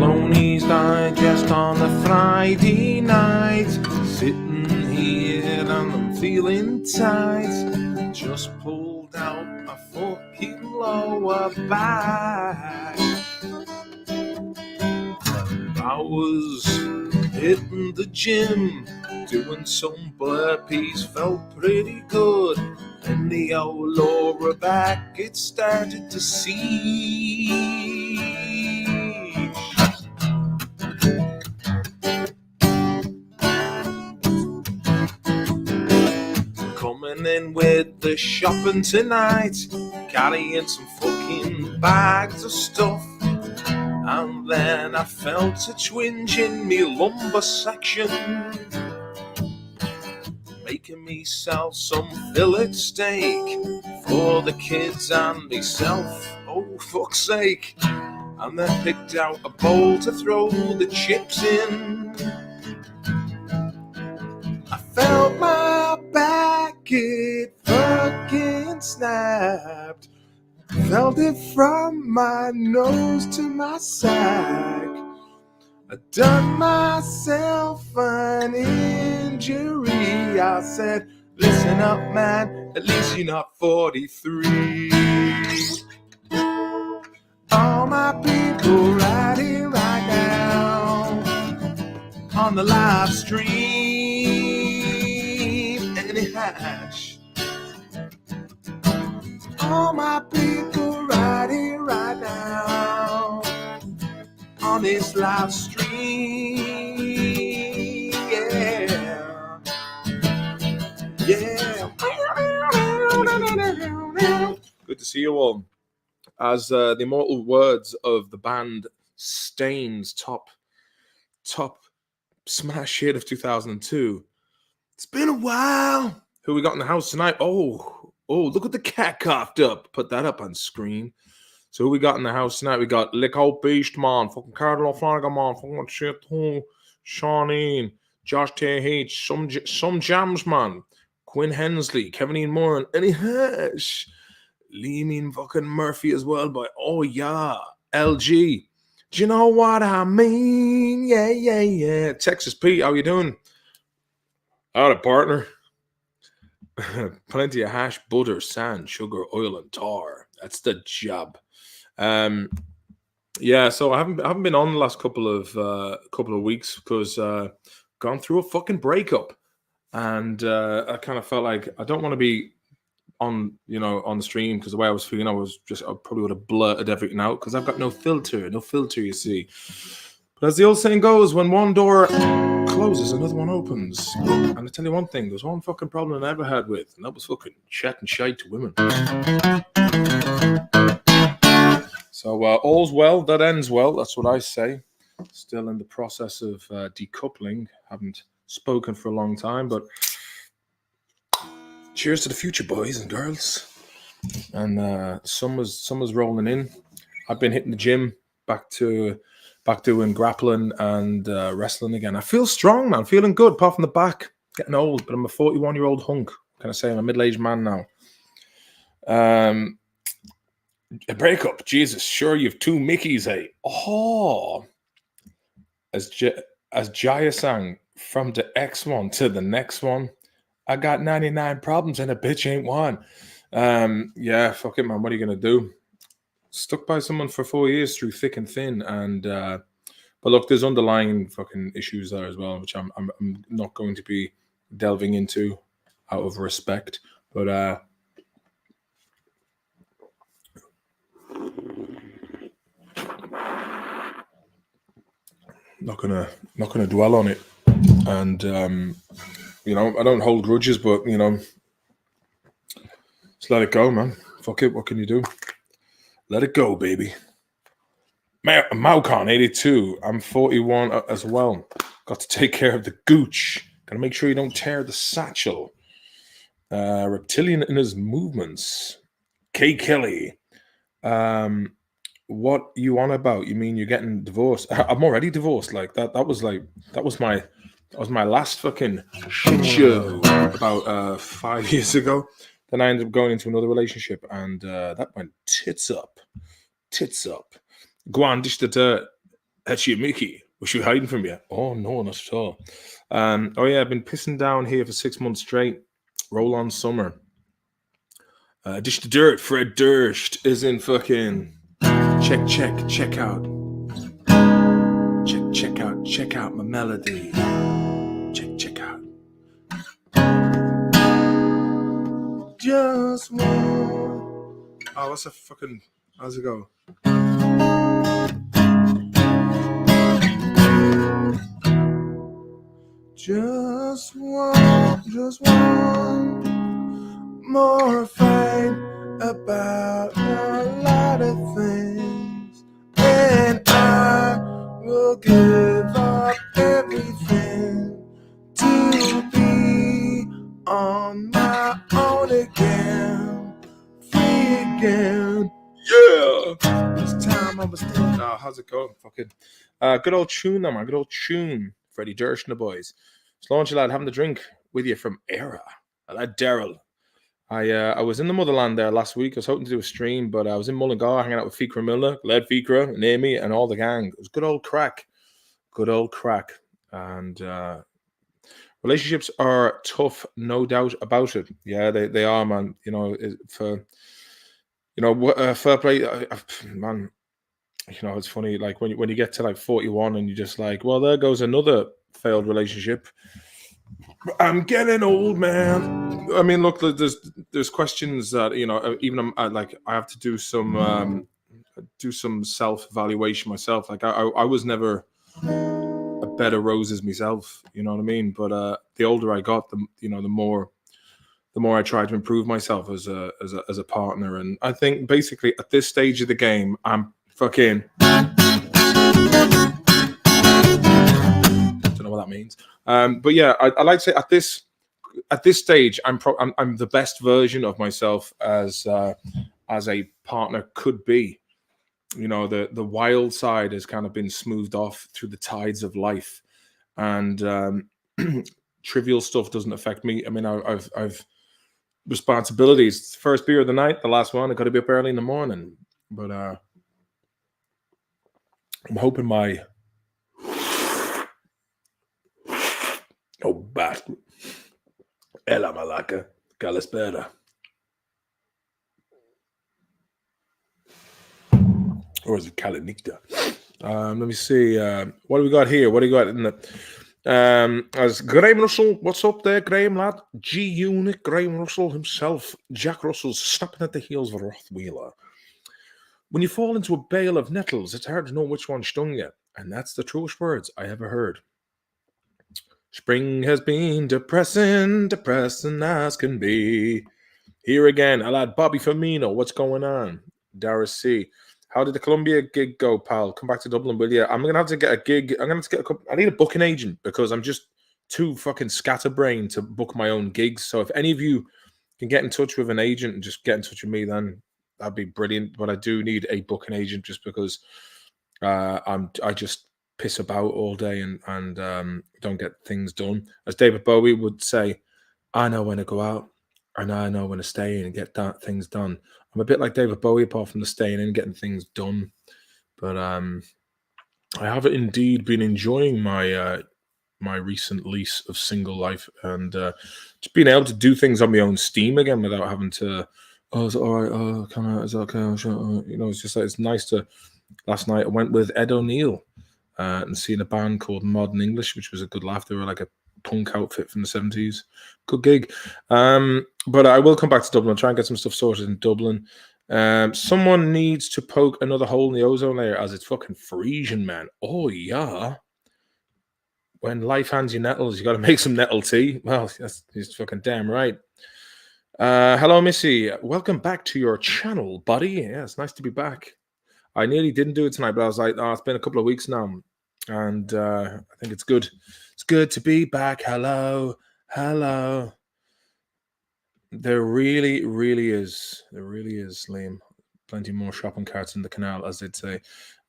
Maloney's Digest on the Friday night. Sitting here and I'm feeling tight. Just pulled out my fucking lower back. I was hitting the gym, doing some burpees, felt pretty good. And the old lower back, it started to see. Coming in with the shopping tonight, carrying some fucking bags of stuff. And then I felt a twinge in me lumbar section, making me sell some fillet steak for the kids and myself, oh fuck's sake. And then picked out a bowl to throw the chips in. I felt my back, it fucking snapped. Felt it from my nose to my sack. I done myself an injury. I said, listen up, man, at least you're not 43. All my people right here, right now, on the live stream, any hash. All my people right here, right now, on this live stream, yeah, yeah. Good to see you all. As the immortal words of the band Stain's top smash hit of 2002. It's been a while. Who we got in the house tonight? Oh, look at the cat coughed up. Put that up on screen. So who we got in the house tonight? We got Lick Out Beast, man. Fucking Cardinal Flanagan, man. Fucking shit, Shawneen, Josh T.H., some jams, man. Quinn Hensley, Kevin Ian Moore, and Eddie Hash. Lee Mean fucking Murphy as well, boy. Oh, yeah. LG. Do you know what I mean? Yeah. Texas Pete, how you doing? All right, partner. Plenty of hash, butter, sand, sugar, oil, and tar. That's the job. Yeah, so I haven't been on the last couple of weeks because gone through a fucking breakup, and I kind of felt like I don't want to be on the stream because the way I was feeling, I probably would have blurted everything out because I've got no filter, you see. But as the old saying goes, when one door closes, another one opens. And I tell you one thing, there's one fucking problem I ever had with, and that was fucking chatting shite to women. So all's well that ends well. That's what I say. Still in the process of decoupling. Haven't spoken for a long time, but cheers to the future, boys and girls. And summer's rolling in. I've been hitting the gym, back doing grappling and wrestling again. I feel strong, man. Feeling good, apart from the back. Getting old, but I'm a 41-year-old hunk. Can I say I'm a middle-aged man now? A breakup. Jesus, sure you've two Mickeys, eh? Oh, as Jaya sang, from the X one to the next one, I got 99 problems and a bitch ain't one. Yeah, fuck it, man. What are you gonna do? Stuck by someone for 4 years through thick and thin, and but look, there's underlying fucking issues there as well, which I'm not going to be delving into out of respect, but not gonna dwell on it. And I don't hold grudges, but just let it go, man. Fuck it. What can you do? Let it go, baby. Maucon 82. I'm 41 as well. Got to take care of the gooch. Gotta make sure you don't tear the satchel. Reptilian in his movements. K. Kelly. What you on about? You mean you're getting divorced? I'm already divorced. Like that was my last fucking shit show about 5 years ago. Then I ended up going into another relationship, and that went tits up. Go on, dish the dirt. That's you, Mickey. Was she hiding from you? Oh no, not at all. Oh yeah, I've been pissing down here for 6 months straight. Roll on summer. Dish to dirt. Fred Durst is in fucking check out. Check out my melody. Check out. Just one. Oh, what's a fucking? How's it go? Just one more fight about a lot of things, and I will give up everything to be on my own again, free again. Yeah. This time I was thinking, oh, how's it going? Fucking good old tune, man. Good old tune. Freddie Durst and the boys. Slaunch lad, having the drink with you from Era. Lad Daryl. I was in the motherland there last week. I was hoping to do a stream, but I was in Mullingar hanging out with Fikra Miller, Led Fikra, and Amy, and all the gang. It was good old crack. Good old crack. And relationships are tough, no doubt about it. Yeah, they are, man. You know, fair play, man. You know, it's funny, like when you get to like 41 and you're just like, well, there goes another failed relationship. I'm getting old, man. I mean, look, there's questions that, you know, even like I have to do some self-evaluation myself. Like I was never a bed of roses myself, you know what I mean? But the older I got, the more I tried to improve myself as a partner. And I think basically at this stage of the game, I'm fucking don't know what that means. But yeah, I like to say at this stage, I'm the best version of myself as a partner could be. You know, the wild side has kind of been smoothed off through the tides of life, and trivial stuff doesn't affect me. I mean, I've responsibilities. First beer of the night, the last one. I got to be up early in the morning, but I'm hoping my bastard. Ella Malaka, Calispera. Or is it Kalinicta? Let me see. What do we got here? What do you got in the as Graham Russell? What's up there, Graham lad? G Unit, Graham Russell himself. Jack Russell's snapping at the heels of a Rothwheeler. When you fall into a bale of nettles, it's hard to know which one stung you. And that's the truest words I ever heard. Spring has been depressing as can be. Here again, lad Bobby Firmino. What's going on? Dara C. How did the Columbia gig go, pal? Come back to Dublin, will you? I'm gonna have to get a gig. I'm gonna have to get a couple. I need a booking agent because I'm just too fucking scatterbrained to book my own gigs. So if any of you can get in touch with an agent and just get in touch with me, then that'd be brilliant. But I do need a booking agent just because I just piss about all day and don't get things done. As David Bowie would say, I know when to go out and I know when to stay in and get things done. I'm a bit like David Bowie, apart from the staying in and getting things done. But I have indeed been enjoying my my recent lease of single life and just being able to do things on my own steam again without having to. Oh, is it all right? Oh, can I? Is it okay? You know, it's just like it's nice to. Last night I went with Ed O'Neill and seen a band called Modern English, which was a good laugh. They were like a punk outfit from the 70s. Good gig. But I will come back to Dublin. I'll try and get some stuff sorted in Dublin. Someone needs to poke another hole in the ozone layer as it's fucking freezing, man. Oh, yeah. When life hands you nettles, you got to make some nettle tea. Well, that's just fucking damn right. Hello, Missy. Welcome back to your channel, buddy. Yeah, it's nice to be back. I nearly didn't do it tonight, but I was like, oh, it's been a couple of weeks now. And I think it's good. It's good to be back. Hello. There really, really is. There really is, Liam. Plenty more shopping carts in the canal, as they'd say.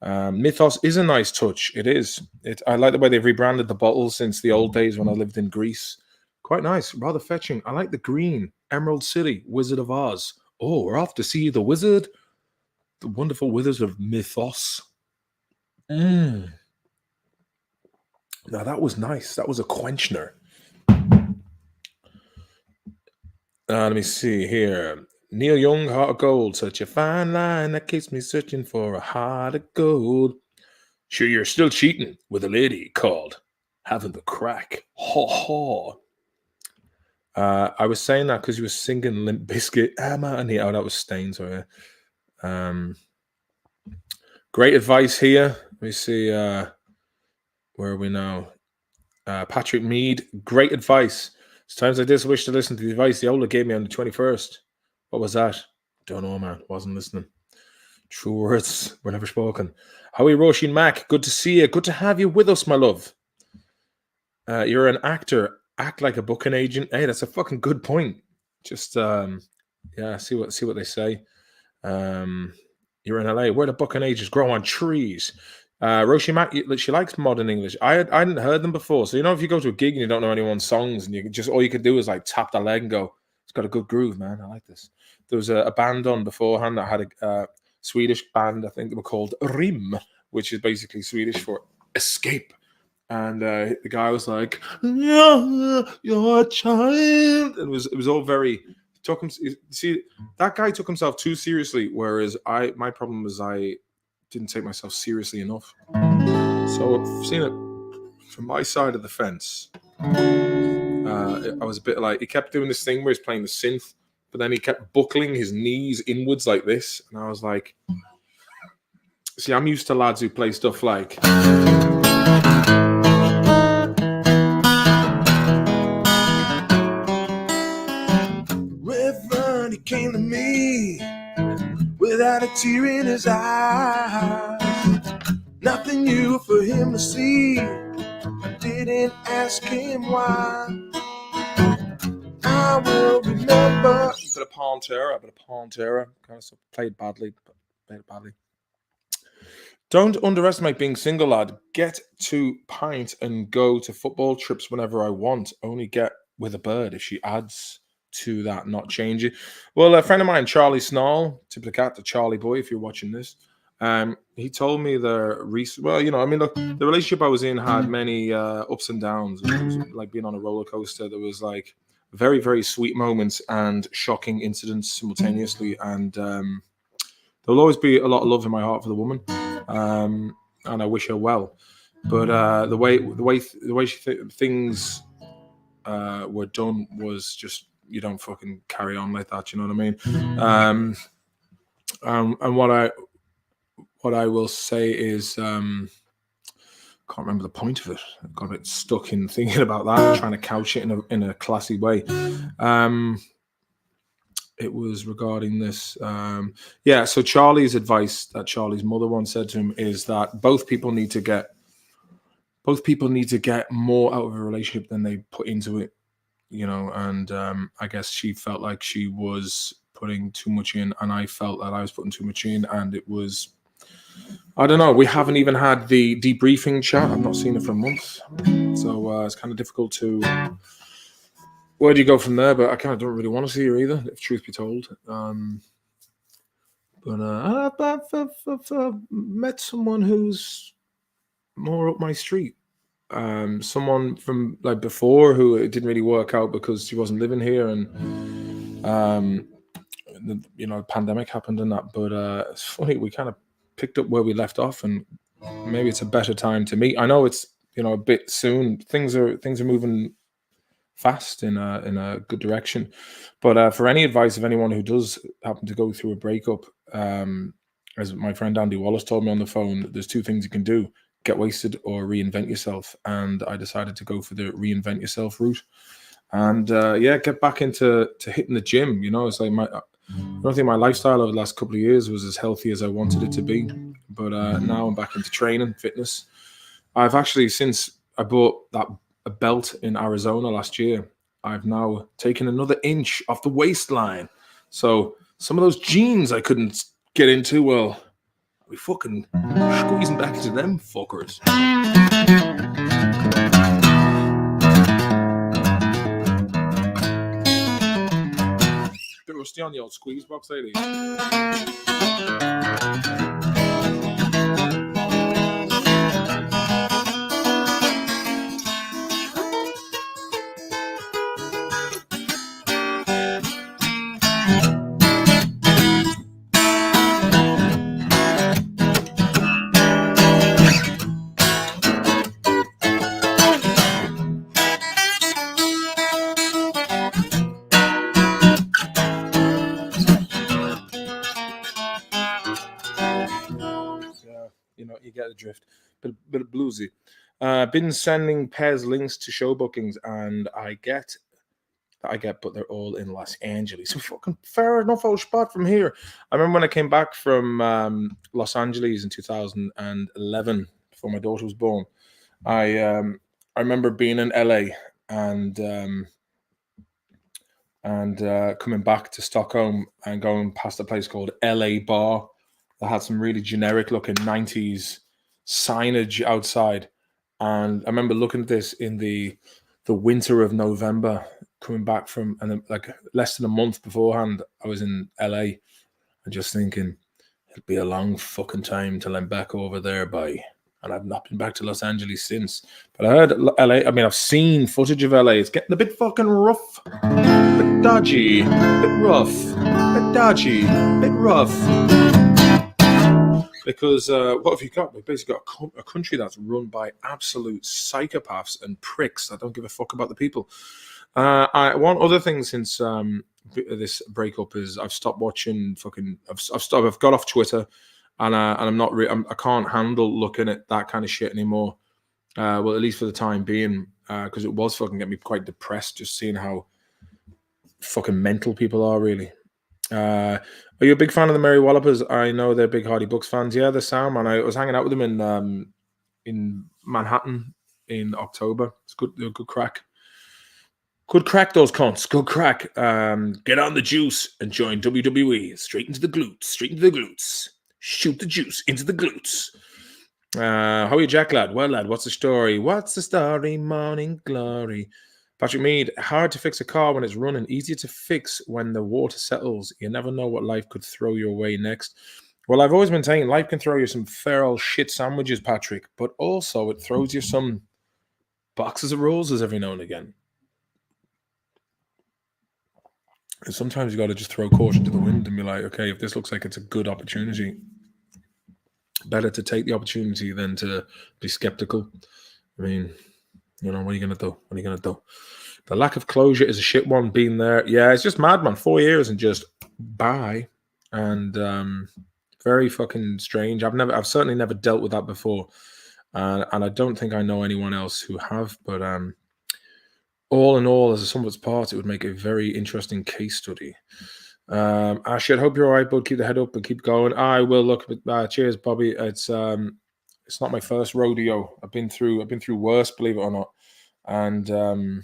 Mythos is a nice touch. It is. I like the way they've rebranded the bottles since the old days when I lived in Greece. Quite nice. Rather fetching. I like the green. Emerald City. Wizard of Oz. Oh, we're off to see the wizard. The wonderful wizards of Mythos. Now that was nice. That was a quenchner. Let me see here. Neil Young, Heart of Gold. Such a fine line that keeps me searching for a heart of gold. Sure, you're still cheating with a lady called having the crack. Ha ha. I was saying that because you were singing Limp Bizkit. Oh, that was Stain, sorry. Great advice here. Let me see. Where are we now? Patrick Mead, great advice. Sometimes I just wish to listen to the advice the Ola gave me on the 21st. What was that? Don't know, man. Wasn't listening. True words were never spoken. Howie Roisin Mac, good to see you. Good to have you with us, my love. You're an actor. Act like a booking agent. Hey, that's a fucking good point. Just see what they say. You're in LA. Where the booking agents grow on trees. Roisin Mac, she likes modern English. I hadn't heard them before. So if you go to a gig and you don't know anyone's songs, and you just all you could do is like tap the leg and go, "It's got a good groove, man. I like this." There was a band on beforehand that had a Swedish band. I think they were called Rim, which is basically Swedish for escape. And the guy was like, "Yeah, you're a child." It was all very. That guy took himself too seriously, whereas my problem was I didn't take myself seriously enough. So I've seen it from my side of the fence. I was a bit like, he kept doing this thing where he's playing the synth, but then he kept buckling his knees inwards like this, and I was like, see, I'm used to lads who play stuff like. Reverend, he came to me without a tear in his eyes. Nothing new for him to see. I didn't ask him why. I will remember. A bit of Pantera. Kind of played badly. Don't underestimate being single, lad. Get to pint and go to football trips whenever I want. Only get with a bird if she adds to that, not change it. Well, a friend of mine, Charlie Snall, tip of the cat to Charlie boy, if you're watching this. He told me the relationship I was in had many ups and downs. It was like being on a roller coaster. There was like very, very sweet moments and shocking incidents simultaneously. And there'll always be a lot of love in my heart for the woman, and I wish her well. But the way things were done was just, you don't fucking carry on like that. You know what I mean? And what I will say is, can't remember the point of it. I got a bit stuck in thinking about that, trying to couch it in a classy way. It was regarding this. So Charlie's advice that Charlie's mother once said to him is that both people need to get more out of a relationship than they put into it. And I guess she felt like she was putting too much in, and I felt that I was putting too much in, and it was, I don't know, we haven't even had the debriefing chat. I've not seen her for a month, so it's kind of difficult to, where do you go from there? But I kind of don't really want to see her either, if truth be told. But I've met someone who's more up my street. Someone from like before who it didn't really work out because she wasn't living here, and the pandemic happened and that. But it's funny, we kind of picked up where we left off, and maybe it's a better time to meet. I know it's a bit soon. Things are moving fast in a good direction. But for any advice of anyone who does happen to go through a breakup, as my friend Andy Wallace told me on the phone, there's two things you can do: get wasted or reinvent yourself. And I decided to go for the reinvent yourself route, and get back into hitting the gym. It's like I don't think my lifestyle over the last couple of years was as healthy as I wanted it to be, but now I'm back into training, fitness. I've actually, since I bought a belt in Arizona last year, I've now taken another inch off the waistline. So some of those jeans I couldn't get into, well, we fucking squeezing back into them fuckers. Bit rusty on the old squeeze box, lady. of drift, bit of bluesy. Been sending Pez links to show bookings, and I get, but they're all in Los Angeles. So fucking fair enough old spot from here. I remember when I came back from Los Angeles in 2011, before my daughter was born. I remember being in LA and coming back to Stockholm and going past a place called LA Bar that had some really generic looking 90s signage outside. And I remember looking at this in the winter of November, coming back from, and then, like, less than a month beforehand, I was in LA and just thinking, it'll be a long fucking time till I'm back over there, by. And I've not been back to Los Angeles since. But I heard LA, I mean, I've seen footage of LA. It's getting a bit fucking rough, a bit dodgy, a bit rough, a bit dodgy, a bit rough. Because what have you got? We've basically got a country that's run by absolute psychopaths and pricks that don't give a fuck about the people. One other thing since this breakup is I've stopped watching fucking. I've got off Twitter, and I'm not. I can't handle looking at that kind of shit anymore. Well, at least for the time being, because it was fucking getting me quite depressed just seeing how fucking mental people are. Really. Are you a big fan of the Mary Wallopers? I know they're big Hardy Bucks fans. Yeah, they're sound, man. I was hanging out with them in Manhattan in October. It's good. They're good crack. Good crack, those cunts. Good crack. Get on the juice and join WWE. Straight into the glutes. Straight into the glutes. Shoot the juice into the glutes. How are you, Jack, lad? Well, lad, what's the story? What's the story? Morning glory. Patrick Mead, hard to fix a car when it's running. Easier to fix when the water settles. You never know what life could throw your way next. Well, I've always been saying life can throw you some fair old shit sandwiches, Patrick, but also it throws you some boxes of roses every now and again. And sometimes you got to just throw caution to the wind and be like, okay, if this looks like it's a good opportunity, better to take the opportunity than to be skeptical. I mean, what are you going to do? What are you going to do? The lack of closure is a shit one, being there. Yeah, it's just mad, man. 4 years and just bye. And very fucking strange. I've certainly never dealt with that before. And I don't think I know anyone else who have, but all in all, as a sum of its parts, it would make a very interesting case study. Ash, I hope you're all right, bud. Keep the head up and keep going. I will look. Cheers, Bobby. It's not my first rodeo. I've been through worse, believe it or not. And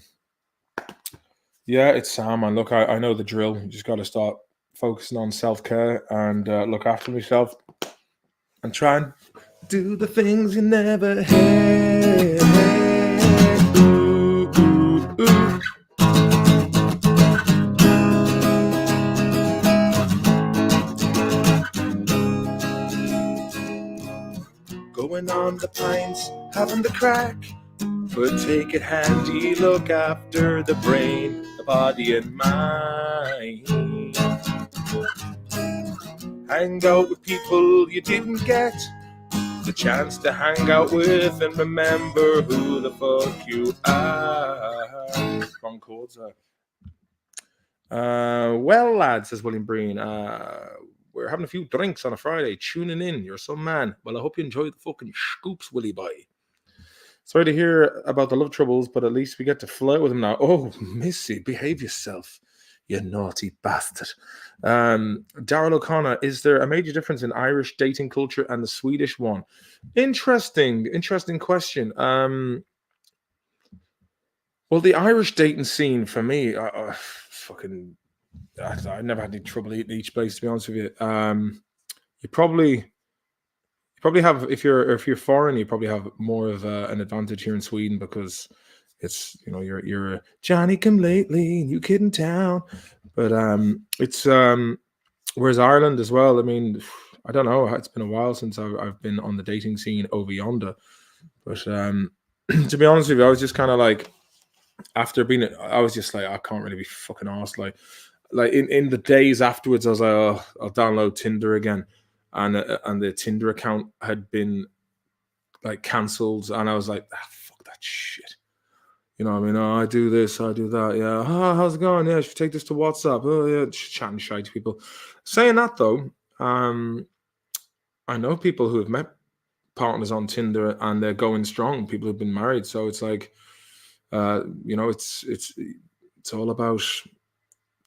yeah, it's Sam. And look, I know the drill. You just got to start focusing on self-care and look after myself and try and do the things you never had. Going on the pints, having the crack, but take it handy, look after the brain, the body and mind. Hang out with people you didn't get the chance to hang out with, and remember who the fuck you are. Wrong chords there. Well, lad, says William Breen, we're having a few drinks on a Friday, tuning in. You're some man. Well, I hope you enjoy the fucking scoops, Willie boy. Sorry to hear about the love troubles, but at least we get to flirt with him now. Oh, Missy, behave yourself, you naughty bastard. Darryl O'Connor, is there a major difference in Irish dating culture and the Swedish one? Interesting question. Well, the Irish dating scene for me, I never had any trouble eating each place, to be honest with you. You probably have, if you're foreign, you probably have more of an advantage here in Sweden because it's, you're a Johnny come lately, new kid in town. But it's whereas Ireland as well. I mean, I don't know. It's been a while since I've been on the dating scene over yonder. But to be honest with you, I was just kind of like, I was just like, I can't really be fucking arsed. Like in the days afterwards, I was like, oh, I'll download Tinder again, and the Tinder account had been like cancelled, and I was like, fuck that shit. You know what I mean? Oh, I do this, I do that. Yeah. Oh, how's it going? Yeah, should take this to WhatsApp. Oh, yeah, chatting shy to people. Saying that though, I know people who have met partners on Tinder and they're going strong. People have been married, so it's like, it's all about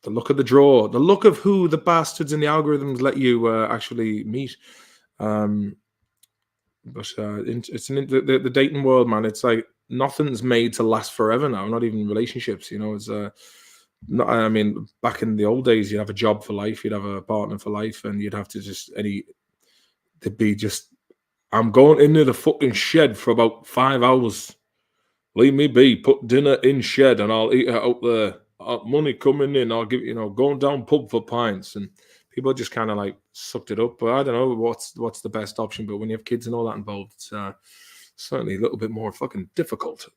the look of the draw, the look of who the bastards in the algorithms let you actually meet. But the dating world, man. It's like nothing's made to last forever now. Not even relationships. It's not. I mean, back in the old days, you'd have a job for life, you'd have a partner for life, and you'd have to there'd be just, I'm going into the fucking shed for about 5 hours. Leave me be. Put dinner in shed, and I'll eat it out there. Money coming in. I'll give going down pub for pints, and people just kind of like sucked it up. But I don't know what's the best option. But when you have kids and all that involved, it's certainly a little bit more fucking difficult.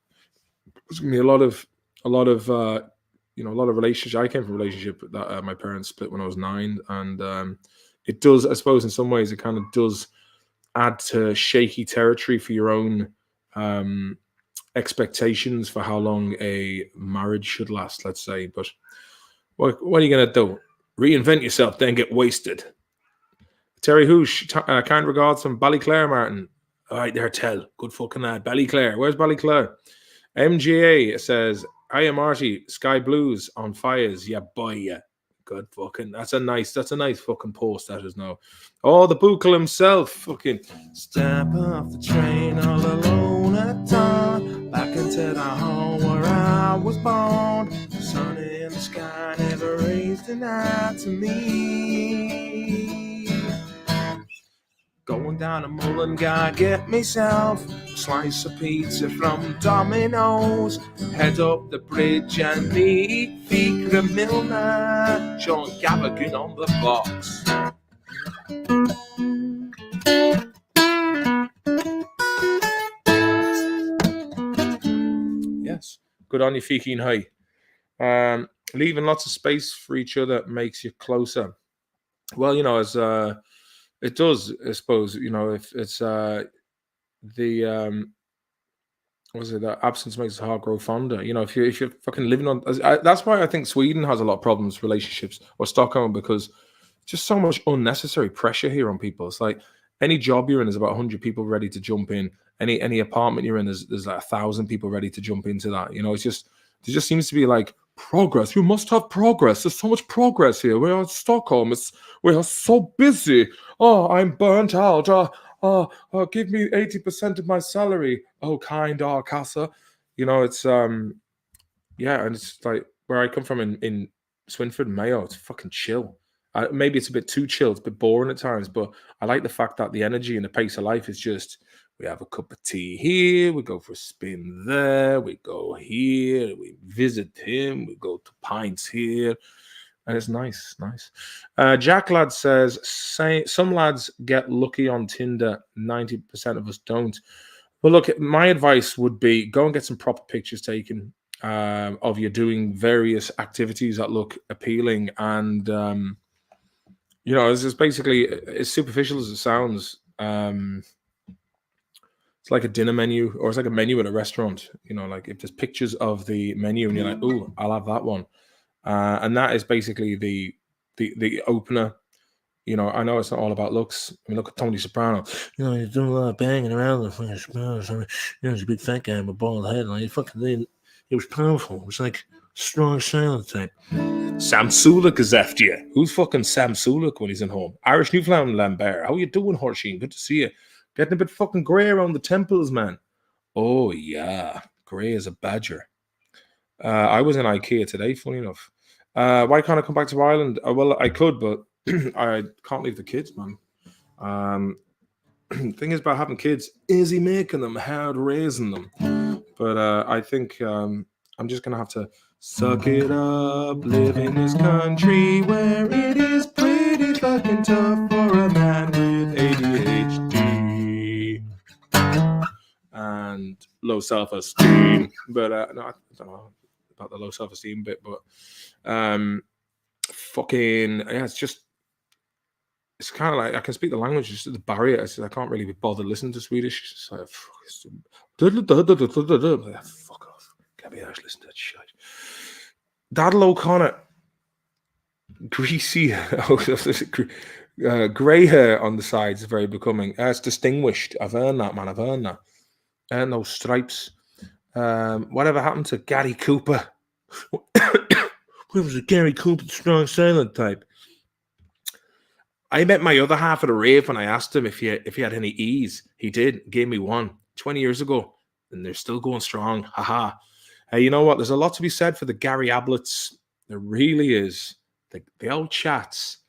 There's gonna be a lot of relationships. I came from a relationship that my parents split when I was 9, and it does, I suppose, in some ways, it kind of does add to shaky territory for your own expectations for how long a marriage should last, let's say. But what are you going to do? Reinvent yourself, then get wasted. Terry Hoosh, kind regards from Ballyclare, Martin. All right, there, tell. Good fucking lad. Ballyclare. Where's Ballyclare? MGA says, hiya, Marty. Sky Blues on fires. Yeah, boy, yeah. Good fucking. That's a nice fucking post, that is now. Oh, the Buckle himself. Fucking. Step off the train all alone at dawn. Back into the home where I was born. Sun in the sky never raised an eye to me. Going down to Mullingar, get myself a slice of pizza from Domino's. Head up the bridge and meet Fikra Milner. Sean Gallagher on the box. Yes, good on you, Fiki and High. Leaving lots of space for each other makes you closer. Well, as it does, I suppose. If it's that absence makes the heart grow fonder. If you're fucking living on, that's why I think Sweden has a lot of problems, relationships, or Stockholm, because just so much unnecessary pressure here on people. It's like any job you're in, there's about 100 people ready to jump in. Any apartment you're in, there's like 1,000 people ready to jump into that. It's just, there just seems to be like progress. You must have progress. There's so much progress here. We're in Stockholm. We are so busy. Oh, I'm burnt out. Give me 80% of my salary. Oh, kind Casa. It's and it's like where I come from in Swinford, Mayo. It's fucking chill. Maybe it's a bit too chill. It's a bit boring at times, but I like the fact that the energy and the pace of life is just, we have a cup of tea here, we go for a spin there, we go here, we visit him, we go to pints here, and it's nice. Jack Lad says, some lads get lucky on Tinder, 90% of us don't. Well, look, my advice would be go and get some proper pictures taken of you doing various activities that look appealing, and it's basically, as superficial as it sounds, it's like a dinner menu, or it's like a menu at a restaurant. Like if there's pictures of the menu and you're like, oh, I'll have that one. And that is basically the opener. I know it's not all about looks. I mean, look at Tony Soprano. He's doing a lot of banging around the fucking Sopranos. He's a big fat guy with a bald head. Like, it was powerful. It was like strong silent type. Sam Sulek is after you. Who's fucking Sam Sulek when he's in home? Irish Newfoundland Bear. How you doing, Horsheen? Good to see you. Getting a bit fucking grey around the temples, man. Oh, yeah. Grey as a badger. I was in IKEA today, funny enough. Why can't I come back to Ireland? Well, I could, but I can't leave the kids, man. Thing is about having kids, easy making them, hard raising them. But I think I'm just going to have to suck it up, live in this country where it is pretty fucking tough for a man with ADHD and low self-esteem. But no, I don't know about the low self-esteem bit, but fucking yeah, it's kind of like I can speak the language, just the barrier. I can't really be bothered listening to Swedish. It's like, fuck off. Can't be arsed listening to that shit. Daddle O'Connor. Greasy. Grey hair on the sides is very becoming. It's distinguished. I've earned that, man. I've earned that. And those stripes. Whatever happened to Gary Cooper? Where was it? Gary Cooper, the strong silent type. I met my other half at a rave when I asked him if he had any E's. He did. Gave me one 20 years ago, and they're still going strong. Haha. Hey, you know what? There's a lot to be said for the Gary Ablets. There really is. The old chats.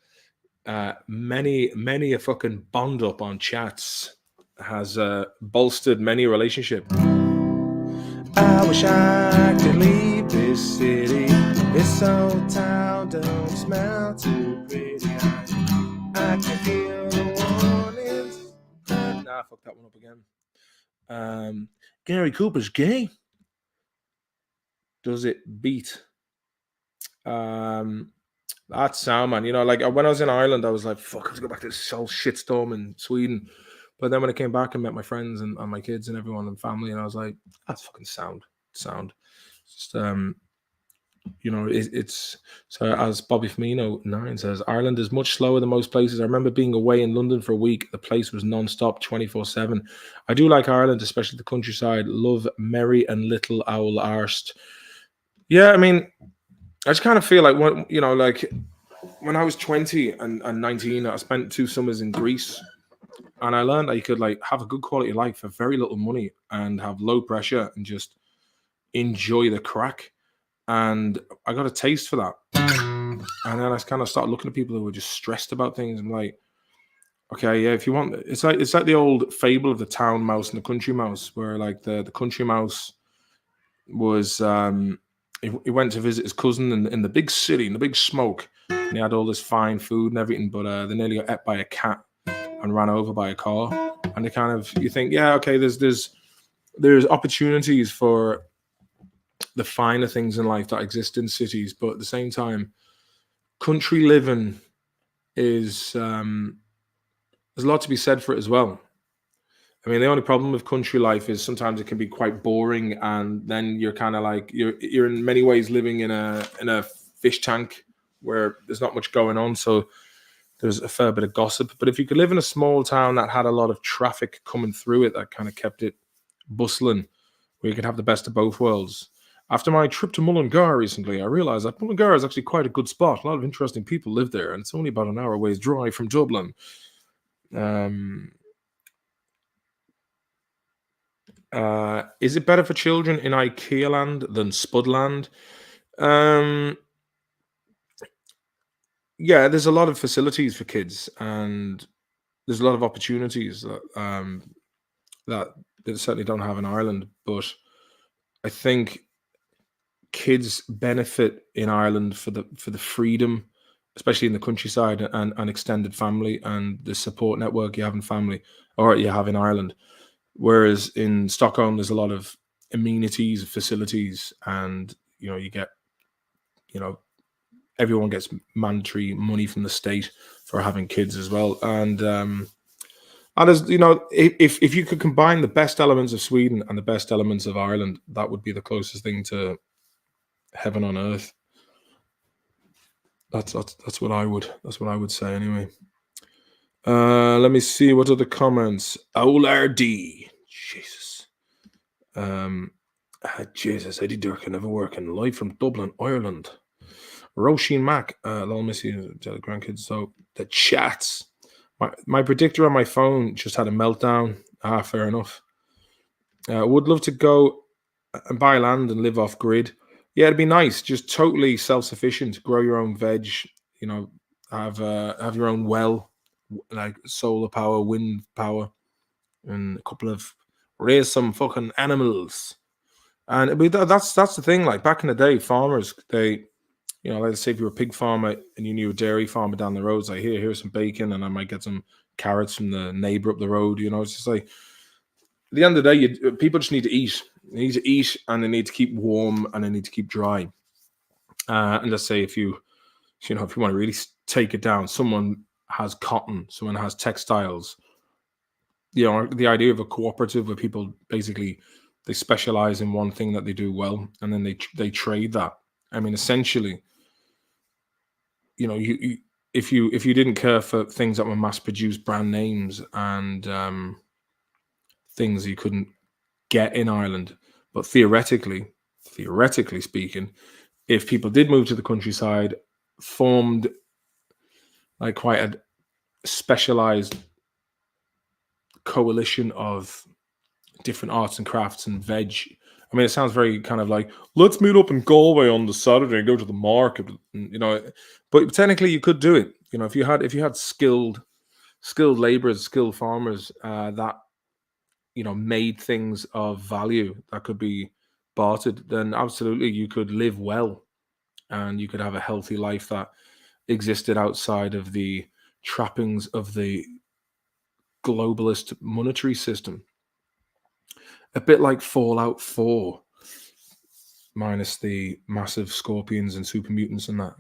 Many a fucking bond up on chats has bolstered many relationships. I wish I could leave this city. This old town don't smell too pretty. I can feel the warnings. Nah, fuck that one up again. Gary Cooper's gay. Does it beat? That's sound, man. You know, like when I was in Ireland, I was like, fuck, I have to go back to this whole shitstorm in Sweden. But then when I came back and met my friends and my kids and everyone and family, and I was like, that's fucking sound. Just you know, it's so as Bobby Firmino 9 says, Ireland is much slower than most places. I remember being away in London for a week. The place was non-stop 24/7. I do like Ireland, especially the countryside. Love Merry and Little Owl Arst. Yeah, I mean, I just kind of feel like when, you know, like when I was 20 and 19, I spent 2 summers in Greece, and I learned that you could like have a good quality of life for very little money and have low pressure and just enjoy the crack. And I got a taste for that. And then I kind of started looking at people who were just stressed about things. I'm like, okay, yeah, if you want, it's like the old fable of the town mouse and the country mouse, where like the country mouse was he went to visit his cousin in the big city, in the big smoke, and he had all this fine food and everything, but they nearly got ate by a cat and ran over by a car. And they kind of, you think, yeah, okay, there's opportunities for the finer things in life that exist in cities, but at the same time, country living is there's a lot to be said for it as well. I mean, the only problem with country life is sometimes it can be quite boring, and then you're kind of like you're in many ways living in a fish tank where there's not much going on. So there's a fair bit of gossip. But if you could live in a small town that had a lot of traffic coming through it, that kind of kept it bustling, where you could have the best of both worlds. After my trip to Mullingar recently, I realized that Mullingar is actually quite a good spot. A lot of interesting people live there, and it's only about an hour away's drive from Dublin. Is it better for children in IKEA land than Spudland? Yeah, there's a lot of facilities for kids, and there's a lot of opportunities that they certainly don't have in Ireland. But I think kids benefit in Ireland for the freedom, especially in the countryside, and extended family and the support network you have in family, or you have in Ireland. Whereas in Stockholm, there's a lot of amenities, facilities, and you get, everyone gets mandatory money from the state for having kids as well. And as if you could combine the best elements of Sweden and the best elements of Ireland, that would be the closest thing to heaven on earth. That's what I would say anyway. Let me see what other comments. OLRD. Jesus. Jesus, Eddie Dirk can never work. And live from Dublin, Ireland. Roisin Mac. Lol, miss you, grandkids. So the chats. My predictor on my phone just had a meltdown. Fair enough. Would love to go and buy land and live off grid. Yeah, it'd be nice. Just totally self-sufficient. Grow your own veg. Have your own well, like solar power, wind power, and a couple of raise some fucking animals. And that's the thing. Like back in the day, farmers, they, let's say if you were a pig farmer and you knew a dairy farmer down the road, it's like, here's some bacon, and I might get some carrots from the neighbor up the road. It's just like, at the end of the day, people just need to eat. They need to eat, and they need to keep warm, and they need to keep dry. And let's say if you want to really take it down, someone has cotton, someone has textiles. The idea of a cooperative where people basically they specialize in one thing that they do well, and then they trade that. I mean, essentially, if you didn't care for things that were mass produced brand names and things you couldn't get in Ireland. But theoretically speaking, if people did move to the countryside, formed like quite a specialized coalition of different arts and crafts and veg. I mean, it sounds very kind of like, let's meet up in Galway on the Saturday and go to the market, but technically you could do it. If you had skilled laborers, skilled farmers that made things of value that could be bartered, then absolutely you could live well and you could have a healthy life that existed outside of the trappings of the globalist monetary system. A bit like Fallout 4, minus the massive scorpions and super mutants and that.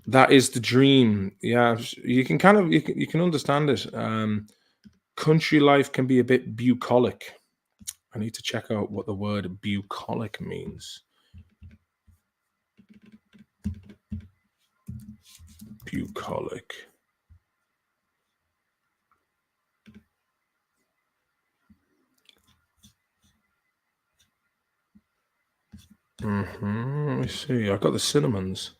That is the dream. Yeah, you can understand it. Country life can be a bit bucolic. I need to check out what the word bucolic means. Bucolic. Let me see. I've got the cinnamons.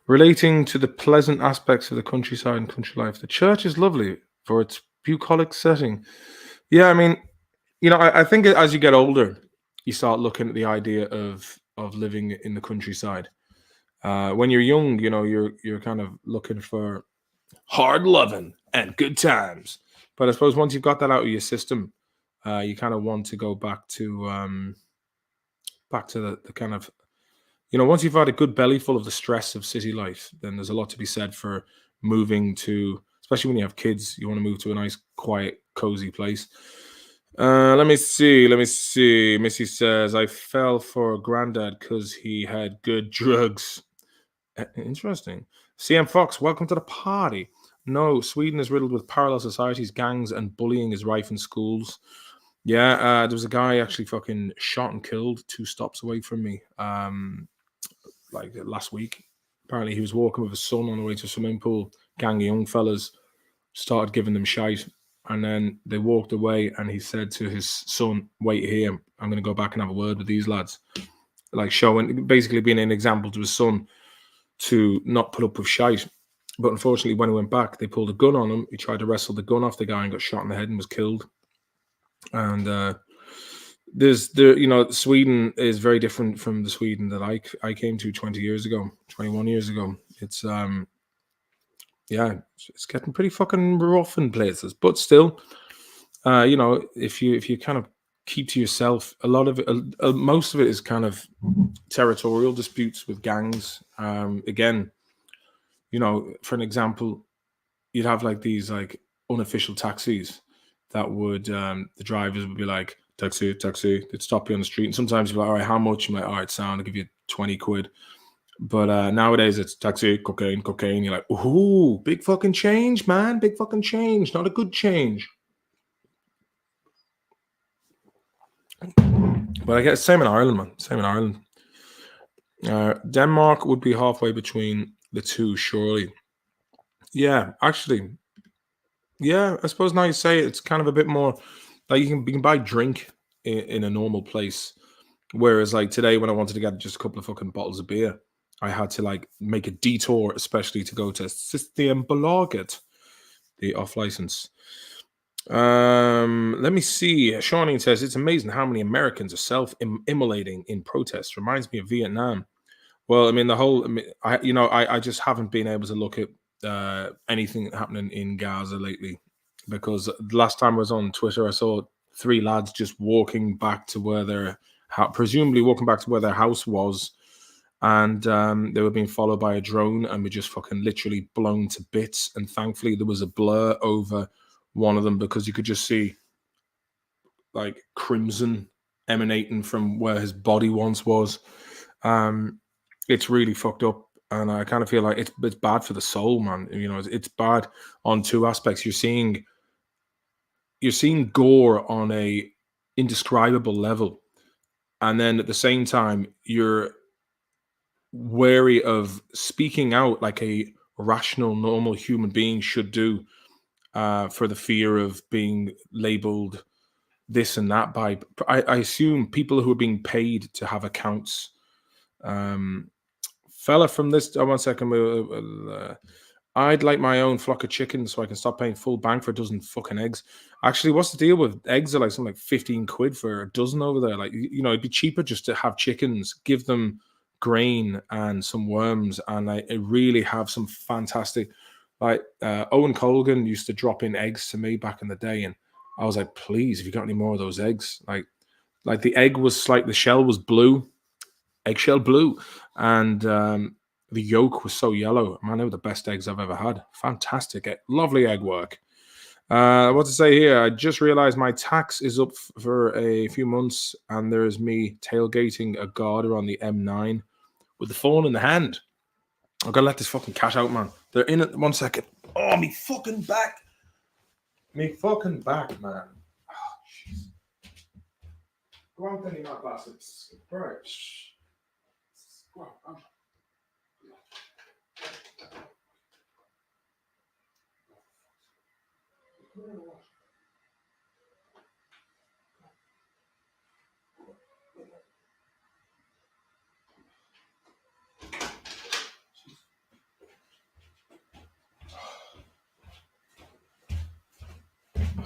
Relating to the pleasant aspects of the countryside and country life, the church is lovely for its bucolic setting. Yeah, I mean, I think as you get older, you start looking at the idea of living in the countryside. When you're young, you're kind of looking for hard loving and good times. But I suppose once you've got that out of your system, you kind of want to go back to the kind of, once you've had a good belly full of the stress of city life, then there's a lot to be said for moving to, especially when you have kids, you want to move to a nice, quiet, cozy place. Let me see. Missy says, I fell for Grandad because he had good drugs. Interesting. CM Fox, welcome to the party. No, Sweden is riddled with parallel societies, gangs, and bullying is rife in schools. Yeah, there was a guy actually fucking shot and killed 2 stops away from me, like last week. Apparently, he was walking with his son on the way to a swimming pool. Gang of young fellas started giving them shite, and then they walked away. And he said to his son, "Wait here. I'm going to go back and have a word with these lads." Like basically being an example to his son to not put up with shite. But unfortunately, when he went back, they pulled a gun on him. He tried to wrestle the gun off the guy and got shot in the head and was killed. And Sweden is very different from the Sweden that I came to 21 years ago. It's it's getting pretty fucking rough in places, but still, if you kind of keep to yourself, a lot of it, most of it is kind of territorial disputes with gangs. Again, for an example, you'd have like these like unofficial taxis that would the drivers would be like, taxi, they'd stop you on the street, and sometimes you're like, all right, how much? I'm like, all right, sound, I'll give you 20 quid. But nowadays it's taxi, cocaine. You're like, ooh, big fucking change, man, big fucking change, not a good change. But I guess same in Ireland, man. Same in Ireland. Denmark would be halfway between the two, surely. Yeah, actually. Yeah, I suppose now you say it, it's kind of a bit more like you can buy drink in a normal place. Whereas like today, when I wanted to get just a couple of fucking bottles of beer, I had to like make a detour, especially to go to Systembolaget, the off license. Let me see. Shawnee says it's amazing how many Americans are self-immolating in protests. Reminds me of Vietnam. Well, I mean, I just haven't been able to look at anything happening in Gaza lately, because the last time I was on Twitter, I saw 3 lads just walking back to where presumably walking back to where their house was, and they were being followed by a drone and were just fucking literally blown to bits. And thankfully, there was a blur over one of them because you could just see like crimson emanating from where his body once was. It's really fucked up, and I kind of feel like it's bad for the soul, man. It's bad on 2 aspects. You're seeing gore on a indescribable level, and then at the same time you're wary of speaking out like a rational, normal human being should do, for the fear of being labeled this and that by. I assume people who are being paid to have accounts. Um, Fella from this. Oh, 1 second. I'd like my own flock of chickens so I can stop paying full bank for a dozen fucking eggs. Actually, what's the deal with eggs? Are like something like 15 quid for a dozen over there. Like, it'd be cheaper just to have chickens, give them grain and some worms, and like it really have some fantastic. Like Owen Colgan used to drop in eggs to me back in the day, and I was like, please, if you got any more of those eggs, like the egg was like the shell was blue, eggshell blue, and the yolk was so yellow. Man, they were the best eggs I've ever had. Fantastic, lovely egg work. What to say here? I just realized my tax is up for a few months, and there's me tailgating a Garda on the M9 with the phone in the hand. I've got to let this fucking cat out, man. They're in it. 1 second. Oh, me fucking back. Me fucking back, man. Oh, jeez. Go out then, you mad bastards. Right. Go out.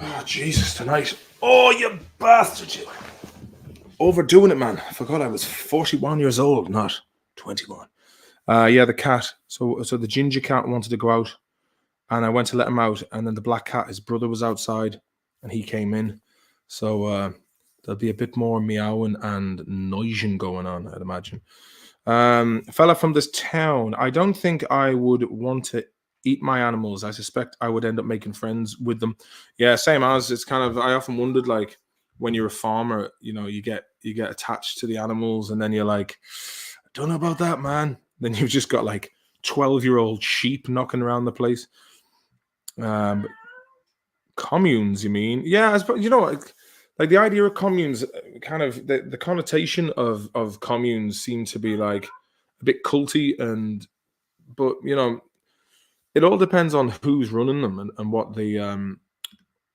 Oh, Jesus, tonight. Oh, you bastard, you. Overdoing it, man. I forgot I was 41 years old, not 21. Yeah, the cat. So the ginger cat wanted to go out, and I went to let him out, and then the black cat, his brother, was outside, and he came in. So there'll be a bit more meowing and noising going on, I'd imagine. A fella from this town. I don't think I would want to eat my animals. I suspect I would end up making friends with them. Yeah, same as. It's kind of. I often wondered, like, when you're a farmer, you get attached to the animals, and then you're like, I don't know about that, man. Then you've just got like 12-year-old sheep knocking around the place. Communes, you mean? Yeah, like the idea of communes, kind of the connotation of communes seem to be like a bit culty, but it all depends on who's running them and what the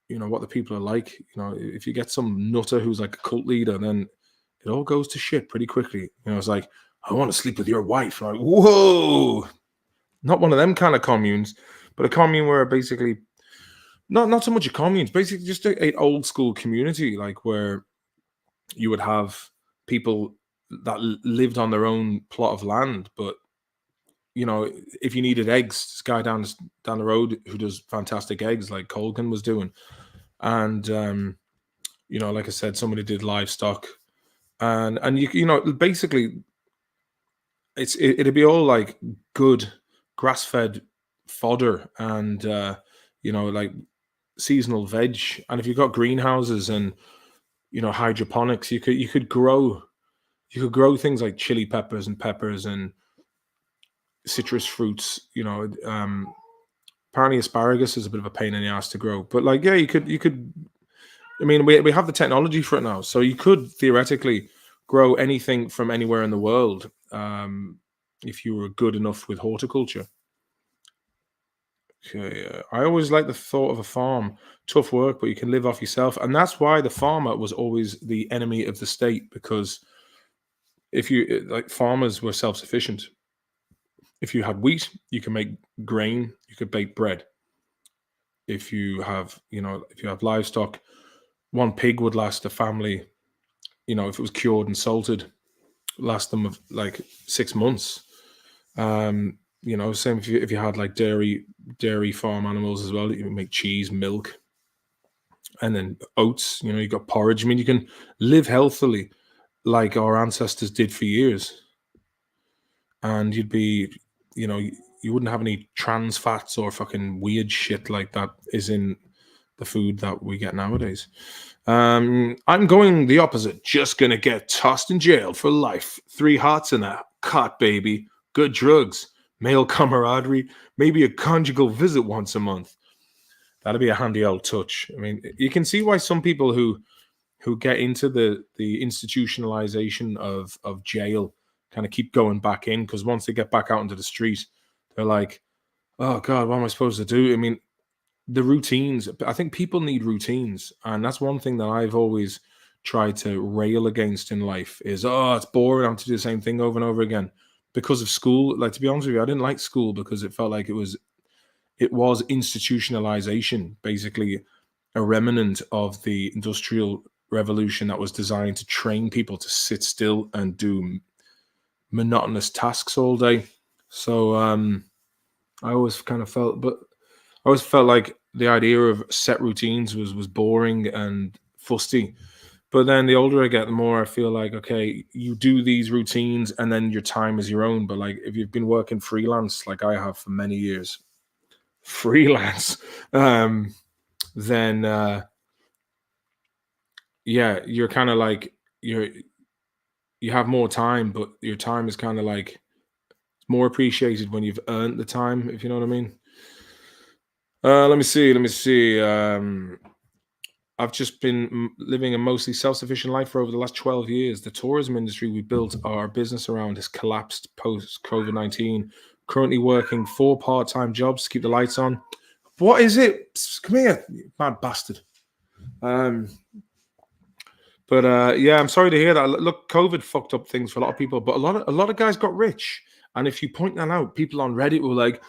what the people are like. If you get some nutter who's like a cult leader, then it all goes to shit pretty quickly. It's like, I want to sleep with your wife. Like, whoa, not one of them kind of communes, but a commune where basically not so much a commune, basically just a old school community, like where you would have people that lived on their own plot of land, but if you needed eggs, this guy down the road who does fantastic eggs, like Colgan was doing, and like I said, somebody did livestock, and basically, it'd be all like good grass fed fodder and like seasonal veg, and if you've got greenhouses and hydroponics, you could grow things like chili peppers and citrus fruits. Apparently asparagus is a bit of a pain in the ass to grow, but like, yeah, you could. I mean, we have the technology for it now, so you could theoretically grow anything from anywhere in the world, if you were good enough with horticulture. Okay, I always like the thought of a farm. Tough work, but you can live off yourself, and that's why the farmer was always the enemy of the state, because if you like, farmers were self-sufficient. If you had wheat, you can make grain, you could bake bread. If you have livestock, one pig would last a family, if it was cured and salted, last them of like 6 months. Same if you had like dairy farm animals as well. You can make cheese, milk, and then oats. You got porridge. I mean, you can live healthily like our ancestors did for years, and you'd be, you wouldn't have any trans fats or fucking weird shit like that is in the food that we get nowadays. I'm going the opposite. Just gonna get tossed in jail for life. 3 hearts in a cot, baby. Good drugs, male camaraderie, maybe a conjugal visit once a month. That'd be a handy old touch. I mean, you can see why some people who who get into the institutionalization of jail kind of keep going back in, because once they get back out into the street, they're like, oh God, what am I supposed to do? I mean, the routines, I think people need routines. And that's one thing that I've always tried to rail against in life is, oh, it's boring. I have to do the same thing over and over again because of school. Like, to be honest with you, I didn't like school because it felt like it was institutionalization, basically a remnant of the industrial revolution that was designed to train people to sit still and do monotonous tasks all day. So I always kind of felt, but I always felt like the idea of set routines was boring and fusty. But then the older I get, the more I feel like, okay, you do these routines and then your time is your own. But like if you've been working freelance like I have for many years, freelance, then yeah, you're kind of like you have more time, but your time is kind of like more appreciated when you've earned the time, if you know what I mean. Let me see. Let me see. I've just been living a mostly self-sufficient life for over the last 12 years. The tourism industry we built our business around has collapsed post COVID-19. Currently working 4 part-time jobs to keep the lights on. What is it? Psst, come here, you mad bastard. Um, but yeah, I'm sorry to hear that. Look, COVID fucked up things for a lot of people, but a lot of guys got rich. And if you point that out, people on Reddit were like,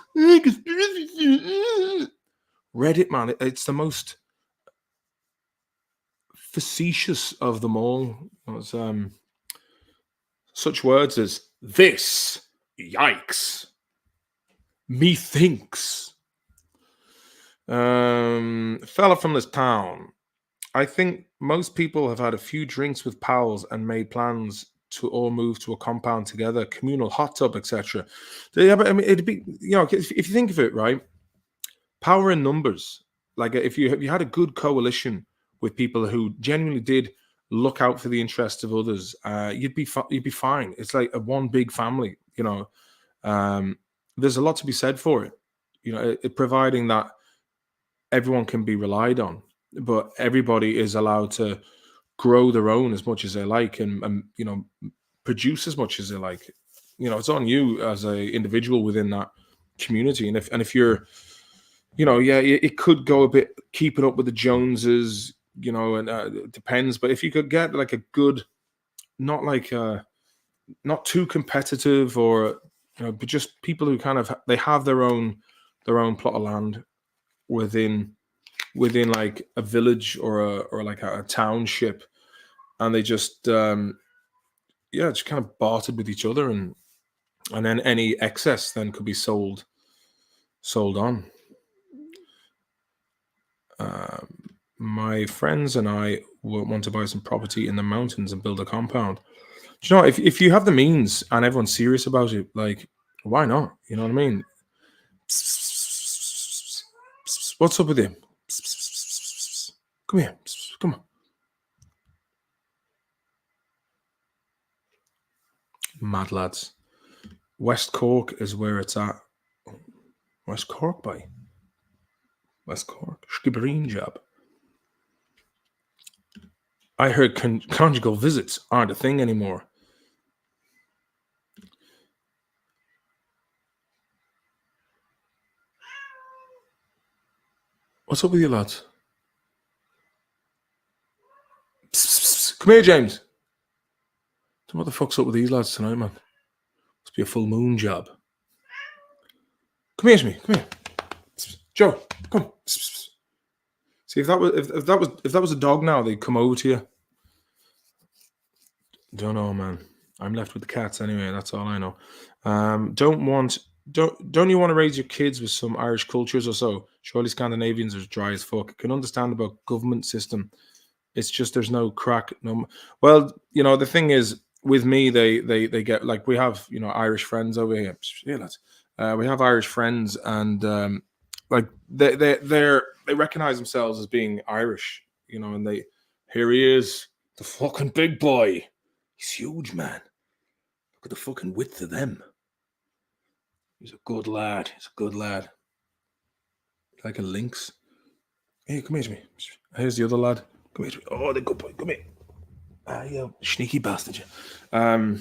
Reddit, man, it's the most facetious of them all. It's, such words as this, yikes, methinks. Fella from this town. I think most people have had a few drinks with pals and made plans to all move to a compound together, communal hot tub, etc. Yeah, but I mean, it'd be, if you think of it, right, power in numbers. Like if you had a good coalition with people who genuinely did look out for the interests of others, you'd be fine. It's like a one big family. Um, there's a lot to be said for it. Providing that everyone can be relied on, but everybody is allowed to grow their own as much as they like, and produce as much as they like. It's on you as a individual within that community, and if you're yeah, it could go a bit keeping up with the Joneses, and it depends. But if you could get like a good, not like not too competitive, or but just people who kind of they have their own plot of land within like a village or like a township, and they just yeah, just kind of bartered with each other, and then any excess then could be sold on. My friends and I want to buy some property in the mountains and build a compound. Do you know, if you have the means and everyone's serious about it, like, why not? You know what I mean? What's up with him? Come here. Come on. Mad lads. West Cork is where it's at. West Cork, boy. West Cork. Skibbereen job. I heard conjugal visits aren't a thing anymore. What's up with you lads? Come here, James. What the fuck's up with these lads tonight, man? Must be a full moon job. Come here to me. Come here, Joe. Come. See, if that was a dog now, they'd come over to you. Don't know, man. I'm left with the cats anyway. That's all I know. Don't you want to raise your kids with some Irish cultures or so? Surely Scandinavians are dry as fuck. Can understand about government system. It's just there's no crack. No. Well, the thing is with me, they get like we have Irish friends over here. Yeah, lads. We have Irish friends, and like they recognize themselves as being Irish. And here he is, the fucking big boy. He's huge, man. Look at the fucking width of them. He's a good lad. He's a good lad. Like a lynx. Hey, come here to me. Here's the other lad. Come here. Oh, the good boy. Come here. You sneaky bastard. Yeah,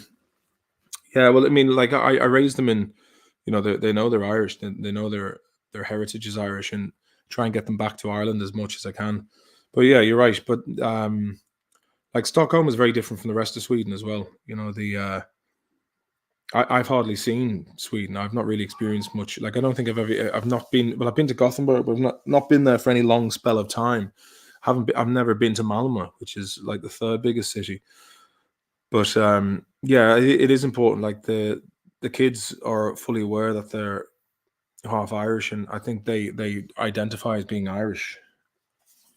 well, I mean, like I raised them in, they know they're Irish. They know their heritage is Irish, and try and get them back to Ireland as much as I can. But yeah, you're right. But like Stockholm is very different from the rest of Sweden as well. I've hardly seen Sweden. I've not really experienced much. Like I don't think I've not been. Well, I've been to Gothenburg, but I've not been there for any long spell of time. I've never been to Malmö, which is like the third biggest city. But yeah, it is important. Like the kids are fully aware that they're half Irish, and I think they identify as being Irish.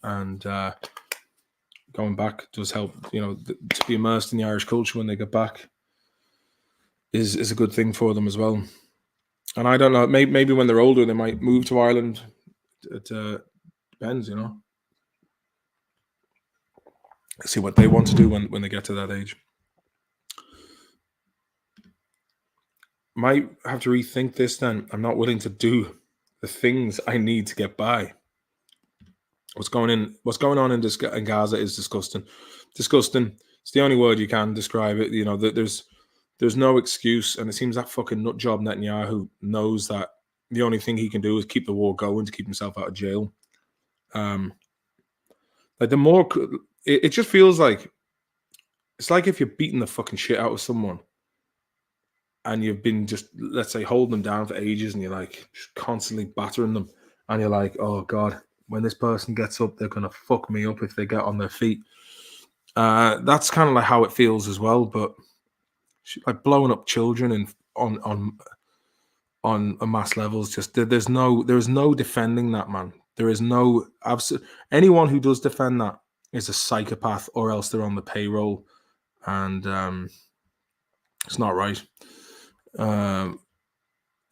And going back does help. To be immersed in the Irish culture when they get back is a good thing for them as well. And I don't know, maybe when they're older, they might move to Ireland. It depends, See what they want to do when they get to that age. Might have to rethink this then. I'm not willing to do the things I need to get by. What's going on in Gaza is disgusting. Disgusting. It's the only word you can describe it. There's no excuse, and it seems that fucking nut job Netanyahu knows that the only thing he can do is keep the war going to keep himself out of jail. Like the more, it just feels like it's like if you're beating the fucking shit out of someone, and you've been just, let's say, holding them down for ages, and you're like just constantly battering them, and you're like, oh god, when this person gets up, they're gonna fuck me up if they get on their feet. That's kind of like how it feels as well, but like blowing up children and on a mass levels, just there is no defending that, man. There is no anyone who does defend that is a psychopath, or else they're on the payroll, and it's not right.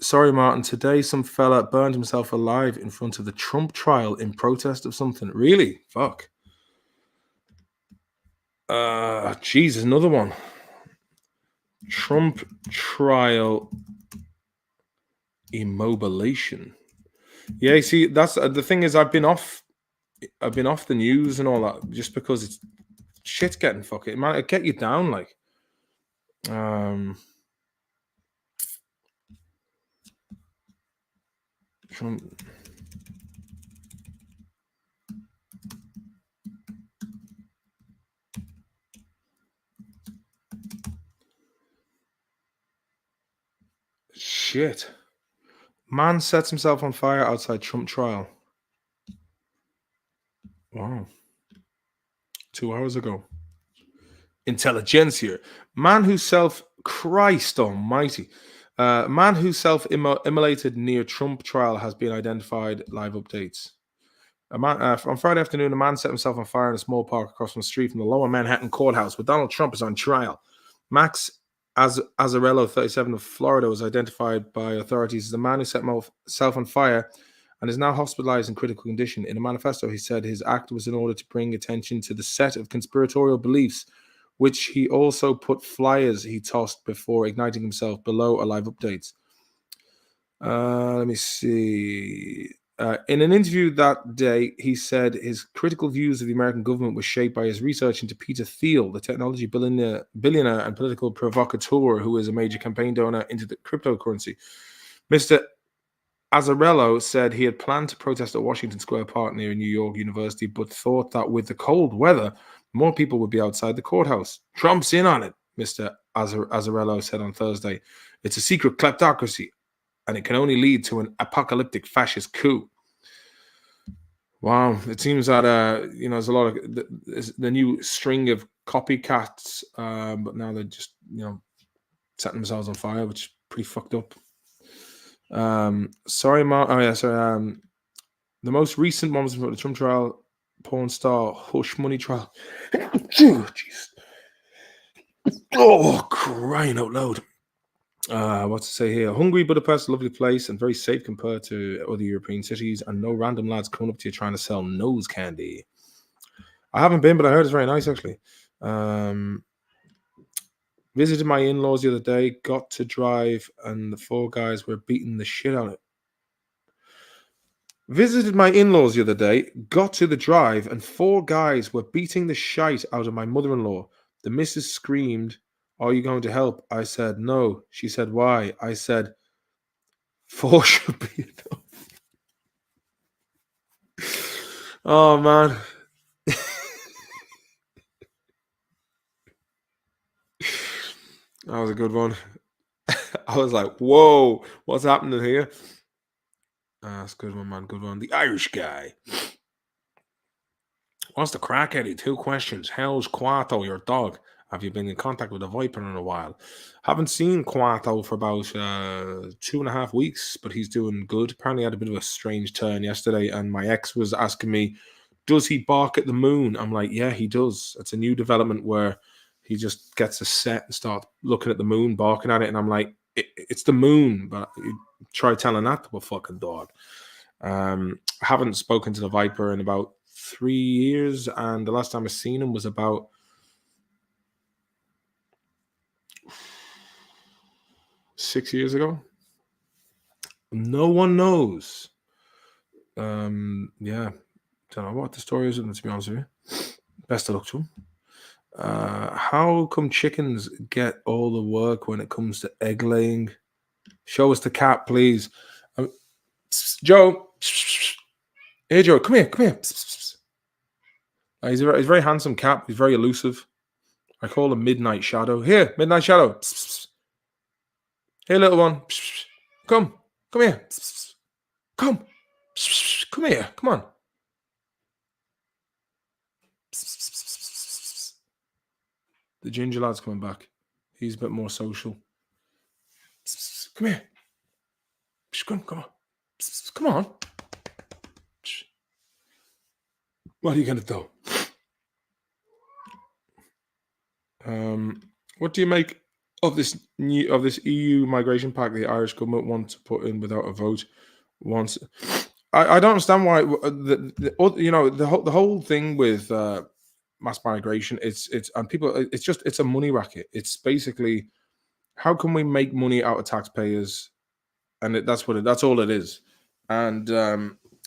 Sorry, Martin. Today, some fella burned himself alive in front of the Trump trial in protest of something. Really? Fuck. Jesus, another one. Trump trial immobilization. Yeah, see, that's the thing is I've been off the news and all that just because it's shit's getting fucking, man. It get you down, like. Trump. Shit. Man sets himself on fire outside Trump trial. Wow. 2 hours ago. Intelligentsia. Man who Christ almighty. Man who self-immolated near Trump trial has been identified. Live updates. On Friday afternoon, a man set himself on fire in a small park across from the street from the Lower Manhattan courthouse where Donald Trump is on trial. Max Azzarello, 37, of Florida, was identified by authorities as the man who set himself on fire and is now hospitalized in critical condition. In a manifesto, he said his act was in order to bring attention to the set of conspiratorial beliefs, which he also put flyers he tossed before igniting himself. Below are live updates. Let me see. In an interview that day, he said his critical views of the American government were shaped by his research into Peter Thiel, the technology billionaire and political provocateur who is a major campaign donor into the cryptocurrency. Mr. Azzarello said he had planned to protest at Washington Square Park near New York University, but thought that with the cold weather, more people would be outside the courthouse. Trump's in on it, Mr. Azzarello said on Thursday. It's a secret kleptocracy, and it can only lead to an apocalyptic fascist coup. Wow, it seems that there's a lot of the new string of copycats, but now they're just setting themselves on fire, which is pretty fucked up. Sorry, Mark. Oh yeah, sorry. The most recent one was about the Trump trial, porn star hush money trial. Jeez. Oh, crying out loud. What to say here? Hungary Budapest, lovely place and very safe compared to other European cities, and no random lads coming up to you trying to sell nose candy. I haven't been, but I heard it's very nice actually. Visited my in-laws the other day, got to drive, and the 4 guys were beating the shit out of it. Visited my in-laws the other day, got to the drive, and 4 guys were beating the shite out of my mother-in-law. The missus screamed, "Are you going to help?" I said, "No." She said, "Why?" I said, "Four should be enough." Oh, man. That was a good one. I was like, whoa, what's happening here? That's a good one, man. Good one. The Irish guy. What's the crack, Eddie? 2 questions. How's Quato, your dog? Have you been in contact with a Viper in a while? Haven't seen Quato for about 2.5 weeks, but he's doing good. Apparently, had a bit of a strange turn yesterday, and my ex was asking me, "Does he bark at the moon?" I'm like, "Yeah, he does." It's a new development where he just gets a set and start looking at the moon, barking at it, and I'm like, "It's the moon," but you try telling that to a fucking dog. I haven't spoken to the Viper in about 3 years, and the last time I seen him was about 6 years ago. No one knows. Yeah, don't know what the story is, to be honest with you. Best of luck to him. How come chickens get all the work when it comes to egg laying? Show us the cat, please. Joe. Hey, Joe, come here, come here. He's a very handsome cat. He's very elusive. I call him Midnight Shadow. Here, Midnight Shadow. Hey, little one. Come here. Come here. Come on. The ginger lad's coming back. He's a bit more social. Come here. Come on. Come on. What are you gonna do? What do you make of this EU migration pact the Irish government wants to put in without a vote? Once, I don't understand why the whole thing with mass migration. It's and people. It's a money racket. It's basically how can we make money out of taxpayers, and that's all it is, and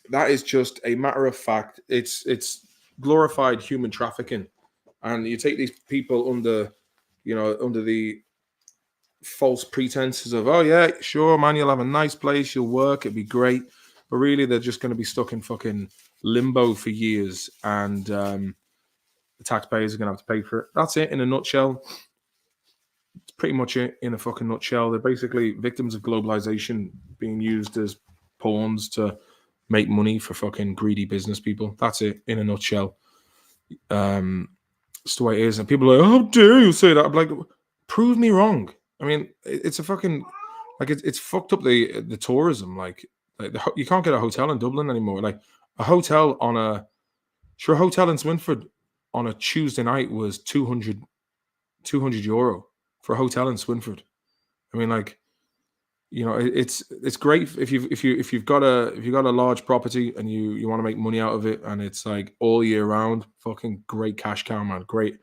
that is just a matter of fact. It's glorified human trafficking, and you take these people under the false pretenses of, oh yeah, sure, man, you'll have a nice place, you'll work, it'd be great, but really they're just going to be stuck in fucking limbo for years, and the taxpayers are going to have to pay for it. That's it in a nutshell. It's pretty much it in a fucking nutshell. They're basically victims of globalization being used as pawns to make money for fucking greedy business people. That's it in a nutshell. It's the way it is, and people are like, how dare you say that? I'm like, prove me wrong. I mean, it's a fucking it's fucked up the tourism. You can't get a hotel in Dublin anymore. Like a hotel a hotel in Swinford on a Tuesday night was 200 euro for a hotel in Swinford. I mean, it's great if you've got a large property and you want to make money out of it, and it's like all year round. Fucking great cash cow, man. Great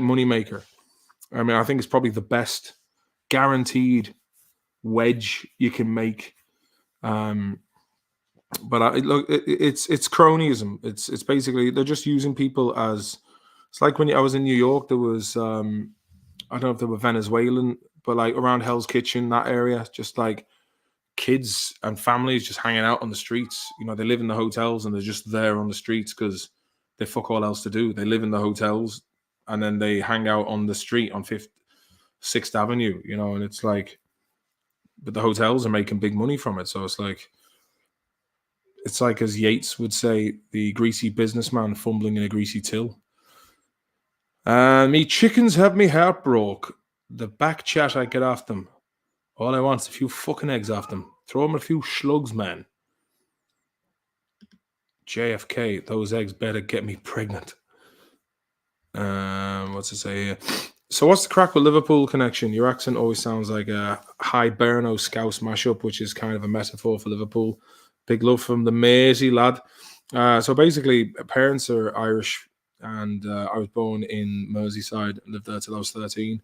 money maker. I mean, I think it's probably the best guaranteed wedge you can make. But it's cronyism. It's basically they're just using people as. It's like when I was in New York, there was I don't know if they were Venezuelan, but like around Hell's Kitchen, that area, just like kids and families just hanging out on the streets. They live in the hotels and they're just there on the streets because they fuck all else to do. They live in the hotels and then they hang out on the street on 6th Avenue, and it's like, but the hotels are making big money from it. So it's like as Yates would say, the greasy businessman fumbling in a greasy till. Me chickens have me heart broke. The back chat I get off them. All I want is a few fucking eggs off them. Throw them a few slugs, man. JFK, those eggs better get me pregnant. What's it say here? So what's the crack with Liverpool connection? Your accent always sounds like a high Berno Scouse mashup, which is kind of a metaphor for Liverpool. Big love from the Maisie lad. So basically, parents are Irish, and I was born in Merseyside, lived there till I was 13,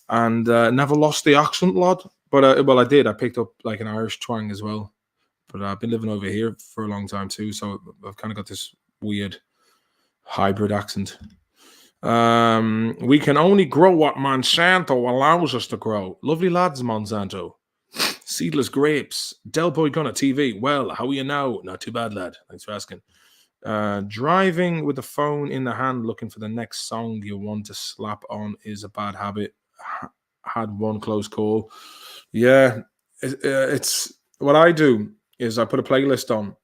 and never lost the accent, lad. But I did. I picked up like an Irish twang as well. But I've been living over here for a long time too, so I've kind of got this weird hybrid accent. We can only grow what Monsanto allows us to grow. Lovely lads, Monsanto. Seedless grapes. Del Boy Gunner TV. Well, how are you now? Not too bad, lad. Thanks for asking. Driving with the phone in the hand looking for the next song you want to slap on is a bad habit. Had one close call. Yeah, it's what I do is I put a playlist on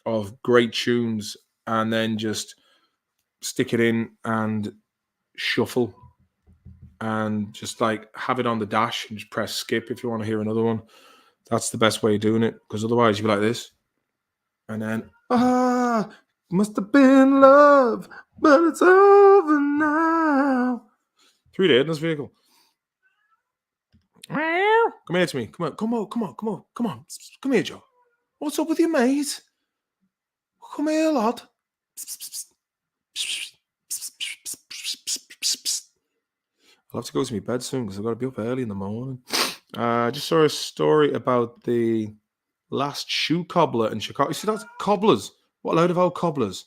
of great tunes and then just stick it in and shuffle and just like have it on the dash and just press skip if you want to hear another one. That's the best way of doing it, because otherwise you'll be like this. And then, must have been love, but it's over now. 3 days in this vehicle. Come here to me. Come on. Come here, Joe. What's up with you, mate? Come here, lad. I'll have to go to my bed soon because I've got to be up early in the morning. I just saw a story about the last shoe cobbler in Chicago. You see, that's cobblers. What a load of old cobblers.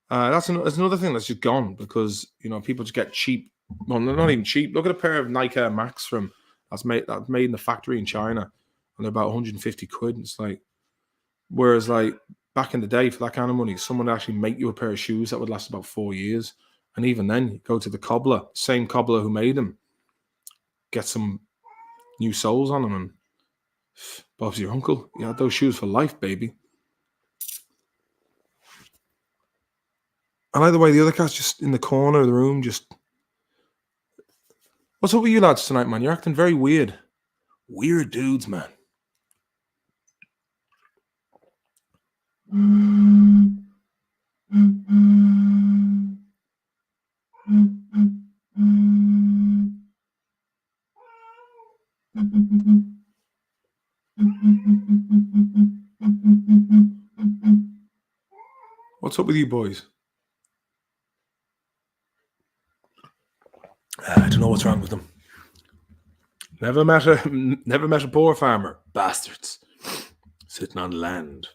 That's another thing that's just gone because, people just get cheap. Well, they're not even cheap. Look at a pair of Nike Air Max that's made in the factory in China, and they're about 150 quid. And it's like, whereas like back in the day, for that kind of money, someone would actually make you a pair of shoes that would last about 4 years. And even then, you go to the cobbler, same cobbler who made them, get some new soles on them, and Bob's your uncle. You had those shoes for life, baby. I like the way the other cat's just in the corner of the room, just... What's up with you lads tonight, man? You're acting very weird. Weird dudes, man. What's up with you boys? I don't know what's wrong with them. Never met a poor farmer. Bastards. Sitting on land.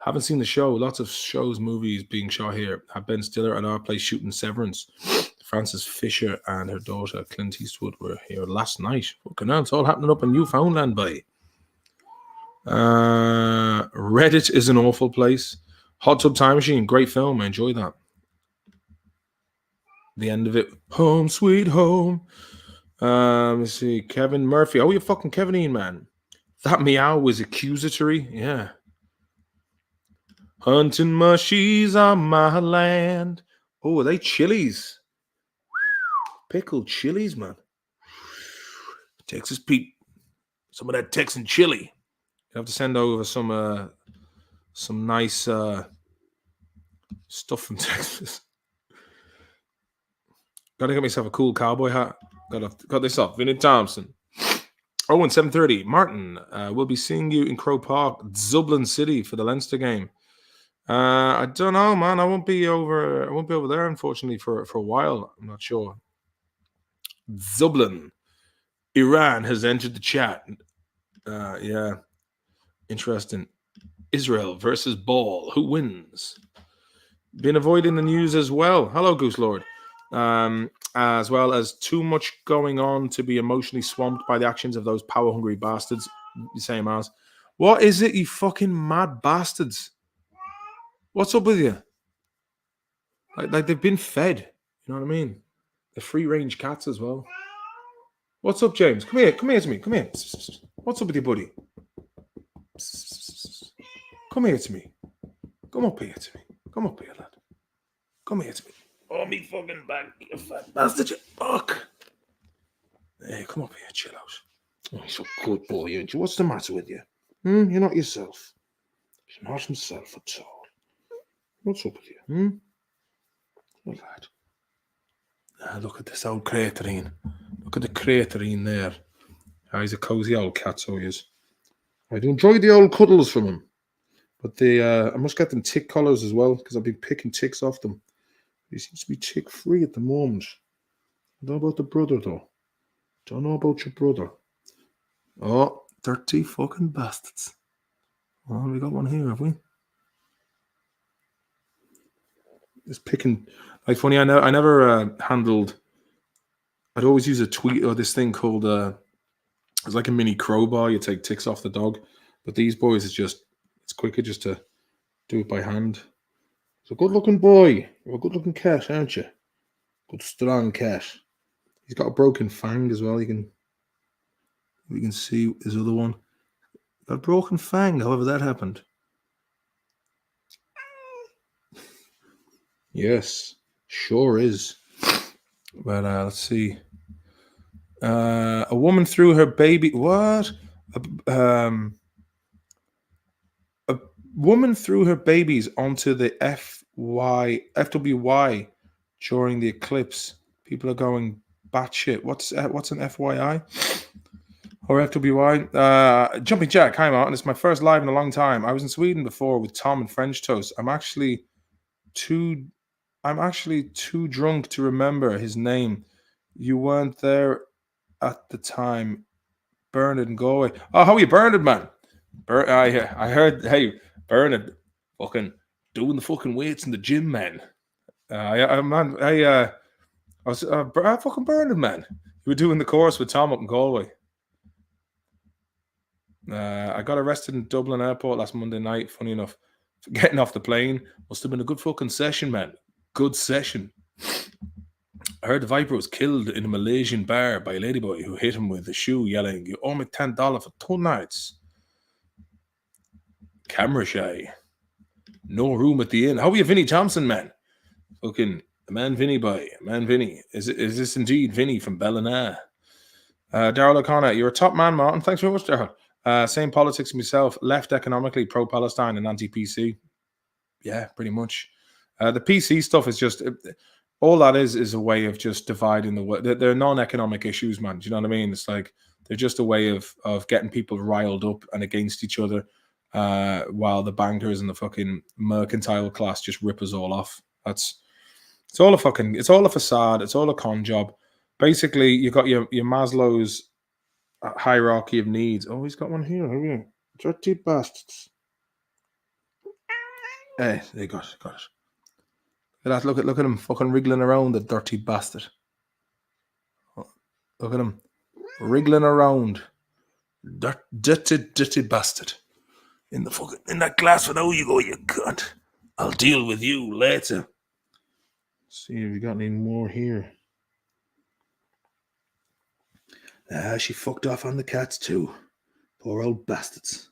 Haven't seen the show. Lots of shows, movies being shot here. Have Ben Stiller at our place shooting Severance. Frances Fisher and her daughter Clint Eastwood were here last night. Fucking hell, it's all happening up in Newfoundland, boy. Reddit is an awful place. Hot Tub Time Machine, great film. I enjoyed that. The end of it, home sweet home. Let's see, Kevin Murphy. Oh, you fucking Kevinine, man. That meow was accusatory. Yeah. Hunting mushies on my land. Oh, are they chilies? Pickled chilies, man. Texas Pete. Some of that Texan chili. You have to send over some nice stuff from Texas. Gotta get myself a cool cowboy hat. Got this off. Vinnie Thompson. Owen 7:30. Martin, we'll be seeing you in Crow Park, Dublin City for the Leinster game. I don't know, man. I won't be over there, unfortunately, for a while. I'm not sure. Dublin. Iran has entered the chat. Yeah. Interesting. Israel versus Ball. Who wins? Been avoiding the news as well. Hello, Goose Lord. As well as too much going on to be emotionally swamped by the actions of those power-hungry bastards. Same as. What is it, you fucking mad bastards? What's up with you? Like they've been fed. You know what I mean? They're free-range cats as well. What's up, James? Come here to me. Come here. What's up with you, buddy? Come here to me. Come up here to me. Come up here, lad. Come here to me. Oh, me fucking back, you fat bastard, you fuck. Hey, come up here, chill out. Oh, you're so good boy, aren't you? What's the matter with you? You're not yourself. He's not himself at all. What's up with you? Well, lad. Look at this old craterine. Look at the craterine there. He's a cozy old cat, so he is. I do enjoy the old cuddles from him. But I must get them tick collars as well, because I've been picking ticks off them. He seems to be tick-free at the moment. I don't know about the brother, though. Don't know about your brother. Oh, dirty fucking bastards. Well, we got one here, have we? Just picking. Like, funny, I never handled. I'd always use a tweet or this thing called it's like a mini crowbar. You take ticks off the dog, but these boys it's quicker just to do it by hand. It's a good-looking boy. You're a good-looking cat, aren't you? Good, strong cat. He's got a broken fang as well. We can see his other one. Got a broken fang. However that happened. Yes, sure is. But let's see. A woman threw her baby. What? A woman threw her babies onto the FWY during the eclipse. People are going batshit. What's an FYI or FWY? Jumping Jack, hi Martin. It's my first live in a long time. I was in Sweden before with Tom and French Toast. I'm actually too drunk to remember his name. You weren't there at the time. Bernard and Galway. Oh, how are you, Bernard, man? I heard. Hey, Bernard, fucking doing the fucking weights in the gym, man. Man, I was fucking Bernard, man. You were doing the course with Tom up in Galway. I got arrested in Dublin airport last Monday night. Funny enough, for getting off the plane. Must have been a good fucking session, man. Good session. I heard the Viper was killed in a Malaysian bar by a ladyboy who hit him with a shoe, yelling, "You owe me $10 for 2 nights." Camera shy. No room at the inn. How are you, Vinny Thompson, man? Fucking man Vinny boy. Man Vinny. Is this indeed Vinny from Ballina? Daryl O'Connor, you're a top man, Martin. Thanks very much, Daryl. Same politics myself. Left economically, pro-Palestine and anti-PC. Yeah, pretty much. The PC stuff is just... all that is a way of just dividing the world. They're non-economic issues, man. Do you know what I mean? It's like they're just a way of getting people riled up and against each other, while the bankers and the fucking mercantile class just rip us all off. It's all a facade. It's all a con job. Basically, you got your Maslow's hierarchy of needs. Oh, he's got one here. Have you? Dirty bastards. Hey, they got it. Look at him fucking wriggling around, the dirty bastard. Look at him wriggling around, dirty bastard. In that glass without you go, you cunt. I'll deal with you later. Let's see if we got any more here. She fucked off on the cats too. Poor old bastards.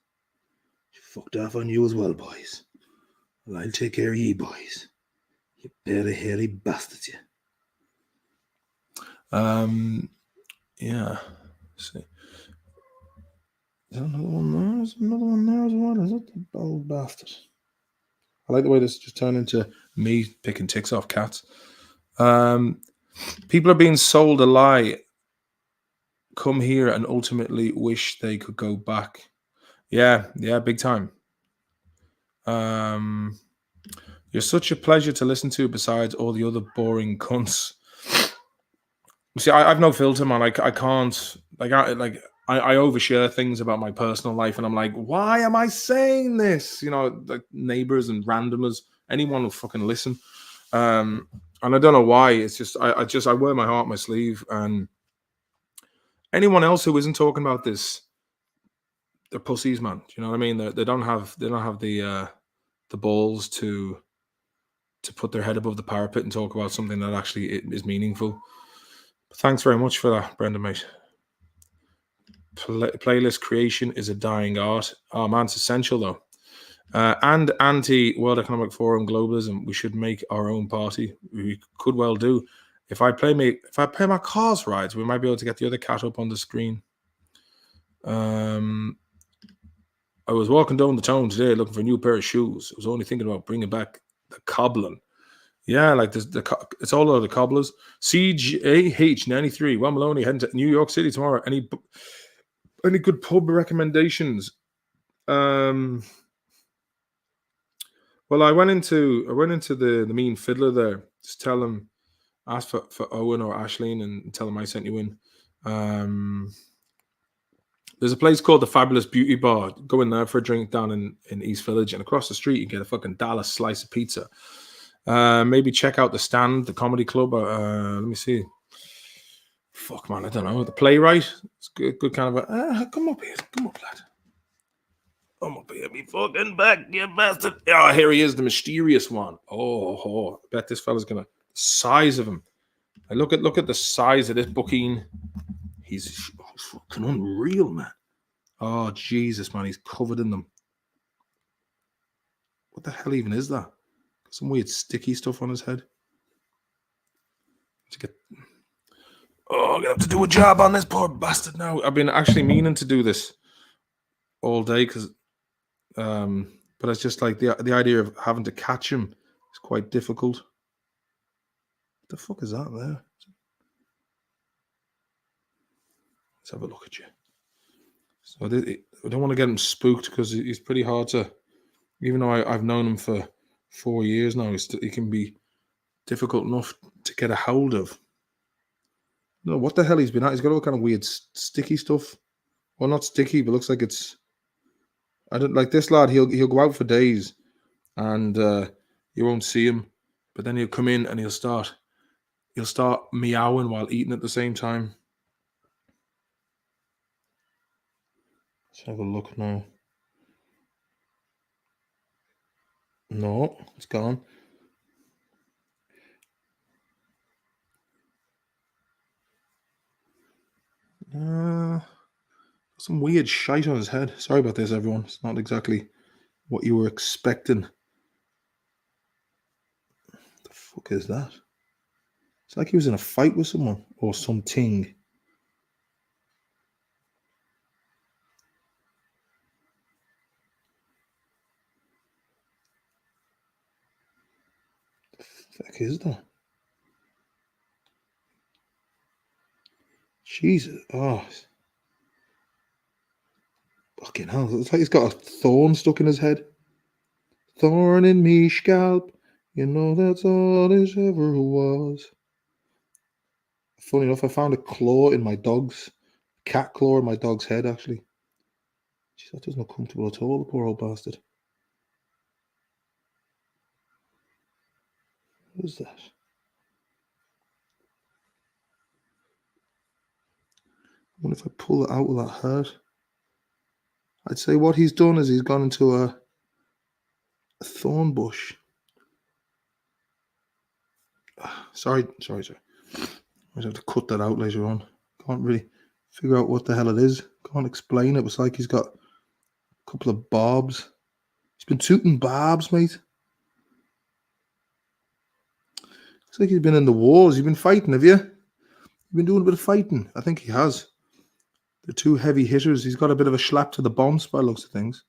She fucked off on you as well, boys. Well, I'll take care of ye, boys. You pair of hairy bastards, you. Yeah. Let's see. Is there another one there? There's another one there as well. Is it the old bastard? I like the way this just turned into me picking ticks off cats. People are being sold a lie. Come here and ultimately wish they could go back. Yeah, big time. You're such a pleasure to listen to besides all the other boring cunts. See, I've no filter, man. I can't, I overshare things about my personal life and I'm like, why am I saying this? You know, like neighbors and randomers, anyone will fucking listen. And I don't know why. It's just, I wear my heart on my sleeve, and anyone else who isn't talking about this, they're pussies, man. Do you know what I mean? They don't have the balls to put their head above the parapet and talk about something that actually is meaningful. But thanks very much for that, Brendan, mate. Playlist creation is a dying art. Oh man, it's essential though. And anti-World Economic Forum globalism, we should make our own party. We could well do. If I play my cars rides, we might be able to get the other cat up on the screen. I was walking down the town today looking for a new pair of shoes. I was only thinking about bringing back the cobbling. Yeah, like it's all of the cobblers. CGAH93. Well, Maloney heading to New York City tomorrow. Any good pub recommendations? Well, I went into the Mean Fiddler there. Just tell him, ask for Owen or Ashleen and tell him I sent you in. There's a place called the Fabulous Beauty Bar. Go in there for a drink down in East Village, and across the street you get a fucking Dallas slice of pizza. Maybe check out the Stand, the comedy club. Let me see. Fuck man, I don't know. The Playwright. It's good kind of a. Come up here, come up, lad. Come up here, me fucking back, you bastard. Oh, here he is, the mysterious one. Oh, I bet this fella's gonna. Size of him. Look at the size of this booking. He's fucking unreal, man. Oh Jesus, man, he's covered in them. What the hell even is that? Got some weird sticky stuff on his head. I'm gonna have to do a job on this poor bastard now. I've been actually meaning to do this all day because, but it's just like the idea of having to catch him is quite difficult. What the fuck is that there? Let's have a look at you. So I don't want to get him spooked because he's pretty hard to. Even though I've known him for 4 years now, he can be difficult enough to get a hold of. No, what the hell he's been at? He's got all kind of weird sticky stuff. Well, not sticky, but looks like it's. I don't like this lad. He'll go out for days, and you won't see him. But then he'll come in and he'll start meowing while eating at the same time. Let's have a look now. No, it's gone. Some weird shite on his head. Sorry about this, everyone. It's not exactly what you were expecting. What the fuck is that? It's like he was in a fight with someone or something. What the fuck is that? Jesus. Oh. Fucking hell. It's like he's got a thorn stuck in his head. Thorn in me scalp. You know that's all this ever was. Funny enough, I found a claw in my dog's cat claw in my dog's head, actually. Jeez, that doesn't look comfortable at all, the poor old bastard. What is that? I wonder if I pull it out, will that hurt? I'd say what he's done is he's gone into a thorn bush. Sorry. I might have to cut that out later on. Can't really figure out what the hell it is. Can't explain it. It was like he's got a couple of barbs. He's been tooting barbs, mate. Looks like he's been in the wars. You've been fighting, have you? You've been doing a bit of fighting. I think he has. They're two heavy hitters. He's got a bit of a slap to the bonce by the looks of things.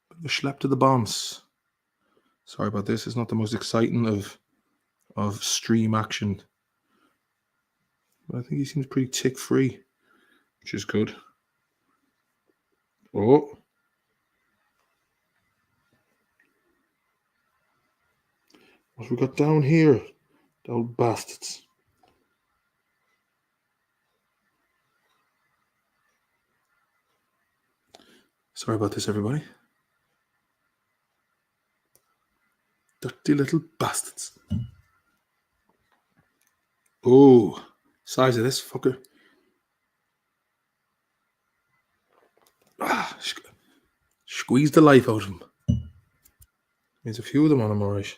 Bit of a slap to the bonce. Sorry about this. It's not the most exciting of stream action. But I think he seems pretty tick-free, which is good. Oh. What have we got down here? The old bastards. Sorry about this, everybody. Dirty little bastards. Oh, size of this fucker. Squeeze the life out of him. There's a few of them on him, alright.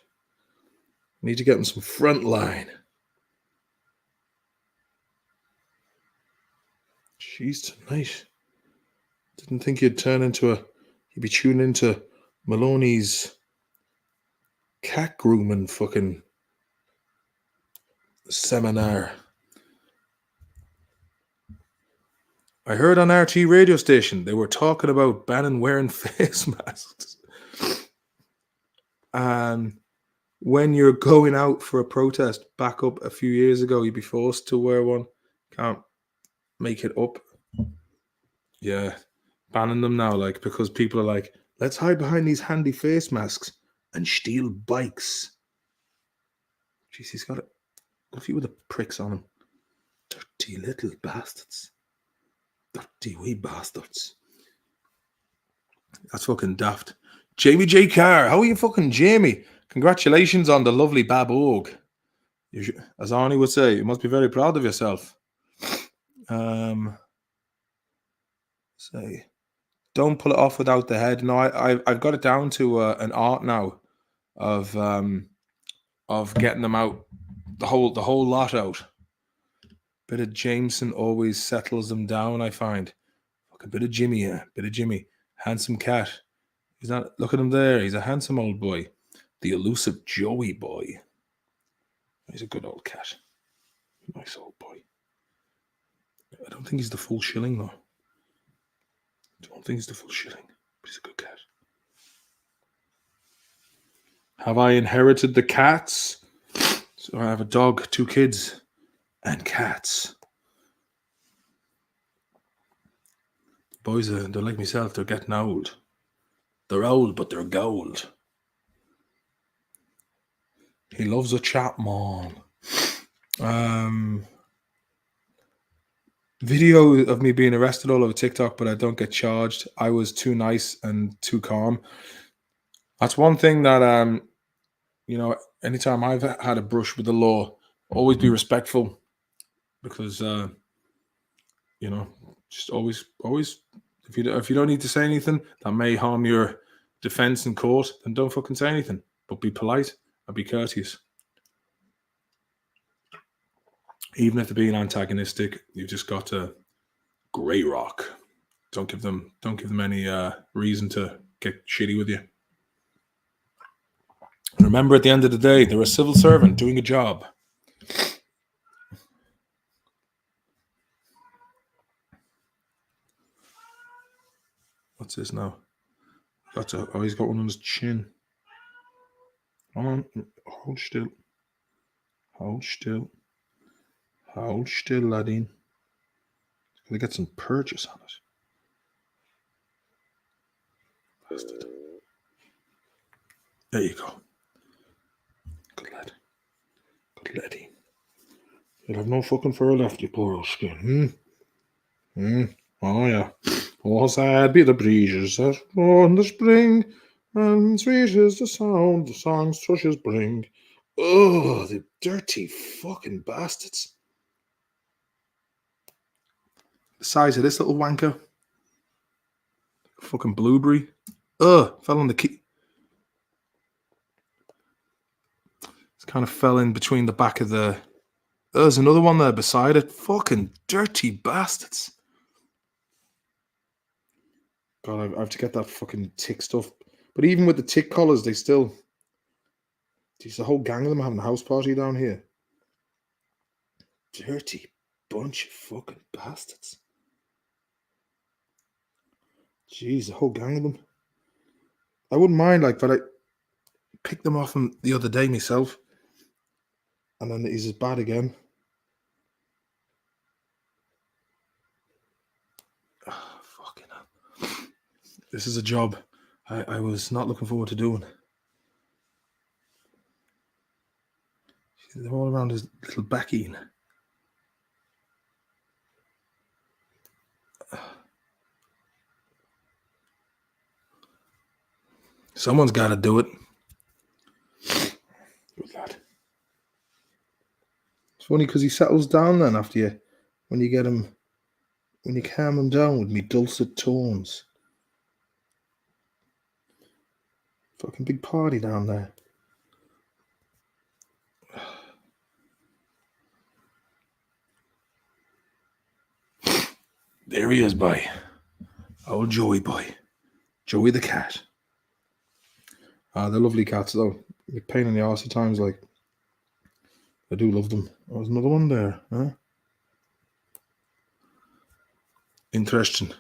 Need to get him some front line. Jeez, tonight. Didn't think you'd be tuning into Maloney's cat grooming fucking seminar. I heard on RT radio station they were talking about banning wearing face masks. And when you're going out for a protest back up a few years ago, you'd be forced to wear one. Can't make it up. Yeah. Banning them now, like, because people are like, let's hide behind these handy face masks and steal bikes. Jeez, he's got a few of the pricks on him. Dirty little bastards. Dirty wee bastards. That's fucking daft. Jamie J. Carr. How are you fucking Jamie? Congratulations on the lovely Bab Og. As Arnie would say, you must be very proud of yourself. Say, don't pull it off without the head. No, I've got it down to an art now of getting them out, the whole lot out. Bit of Jameson always settles them down, I find. Look, a bit of Jimmy here, bit of Jimmy. Handsome cat. He's not. Look at him there. He's a handsome old boy. The elusive Joey boy. He's a good old cat. Nice old boy. I don't think he's the full shilling though. I don't think he's the full shilling, but he's a good cat. Have I inherited the cats? So I have a dog, 2 kids, and cats. Boys, they're like myself. They're getting old. They're old, but they're gold. He loves a chat, man. Video of me being arrested all over TikTok, but I don't get charged. I was too nice and too calm. That's one thing that anytime I've had a brush with the law, always be respectful, because just always if you don't need to say anything that may harm your defense in court, then don't fucking say anything. But be polite and be courteous. Even if they're being antagonistic, you've just got to grey rock. Don't give them any reason to get shitty with you. And remember, at the end of the day, they're a civil servant doing a job. What's this now? He's got one on his chin. Come on, hold still. Hold still, laddie. Gonna get some purchase on it. Bastard. There you go. Good lad. Good laddie. You'll have no fucking fur left, you poor old skin. Oh yeah. Oh, sad be the breezes that blow in the spring, and sweet is the sound the song's thrushes bring. Oh, the dirty fucking bastards. The size of this little wanker. Fucking blueberry. Fell on the key. It's kind of fell in between the back of the... There's another one there beside it. Fucking dirty bastards. God, I have to get that fucking tick stuff. But even with the tick collars, they still... There's a whole gang of them having a house party down here. Dirty bunch of fucking bastards. Jeez, a whole gang of them. I wouldn't mind, but I picked them off him the other day myself. And then he's as bad again. Oh, fucking hell. This is a job I was not looking forward to doing. They're all around his little backine. Someone's got to do it. Good lad. It's funny because he settles down then after you, when you calm him down with me dulcet tones. Fucking big party down there. There he is, boy. Old Joey boy. Joey the cat. They're lovely cats, though. They're a pain in the arse at times, I do love them. Oh, there's another one there, huh? Interesting.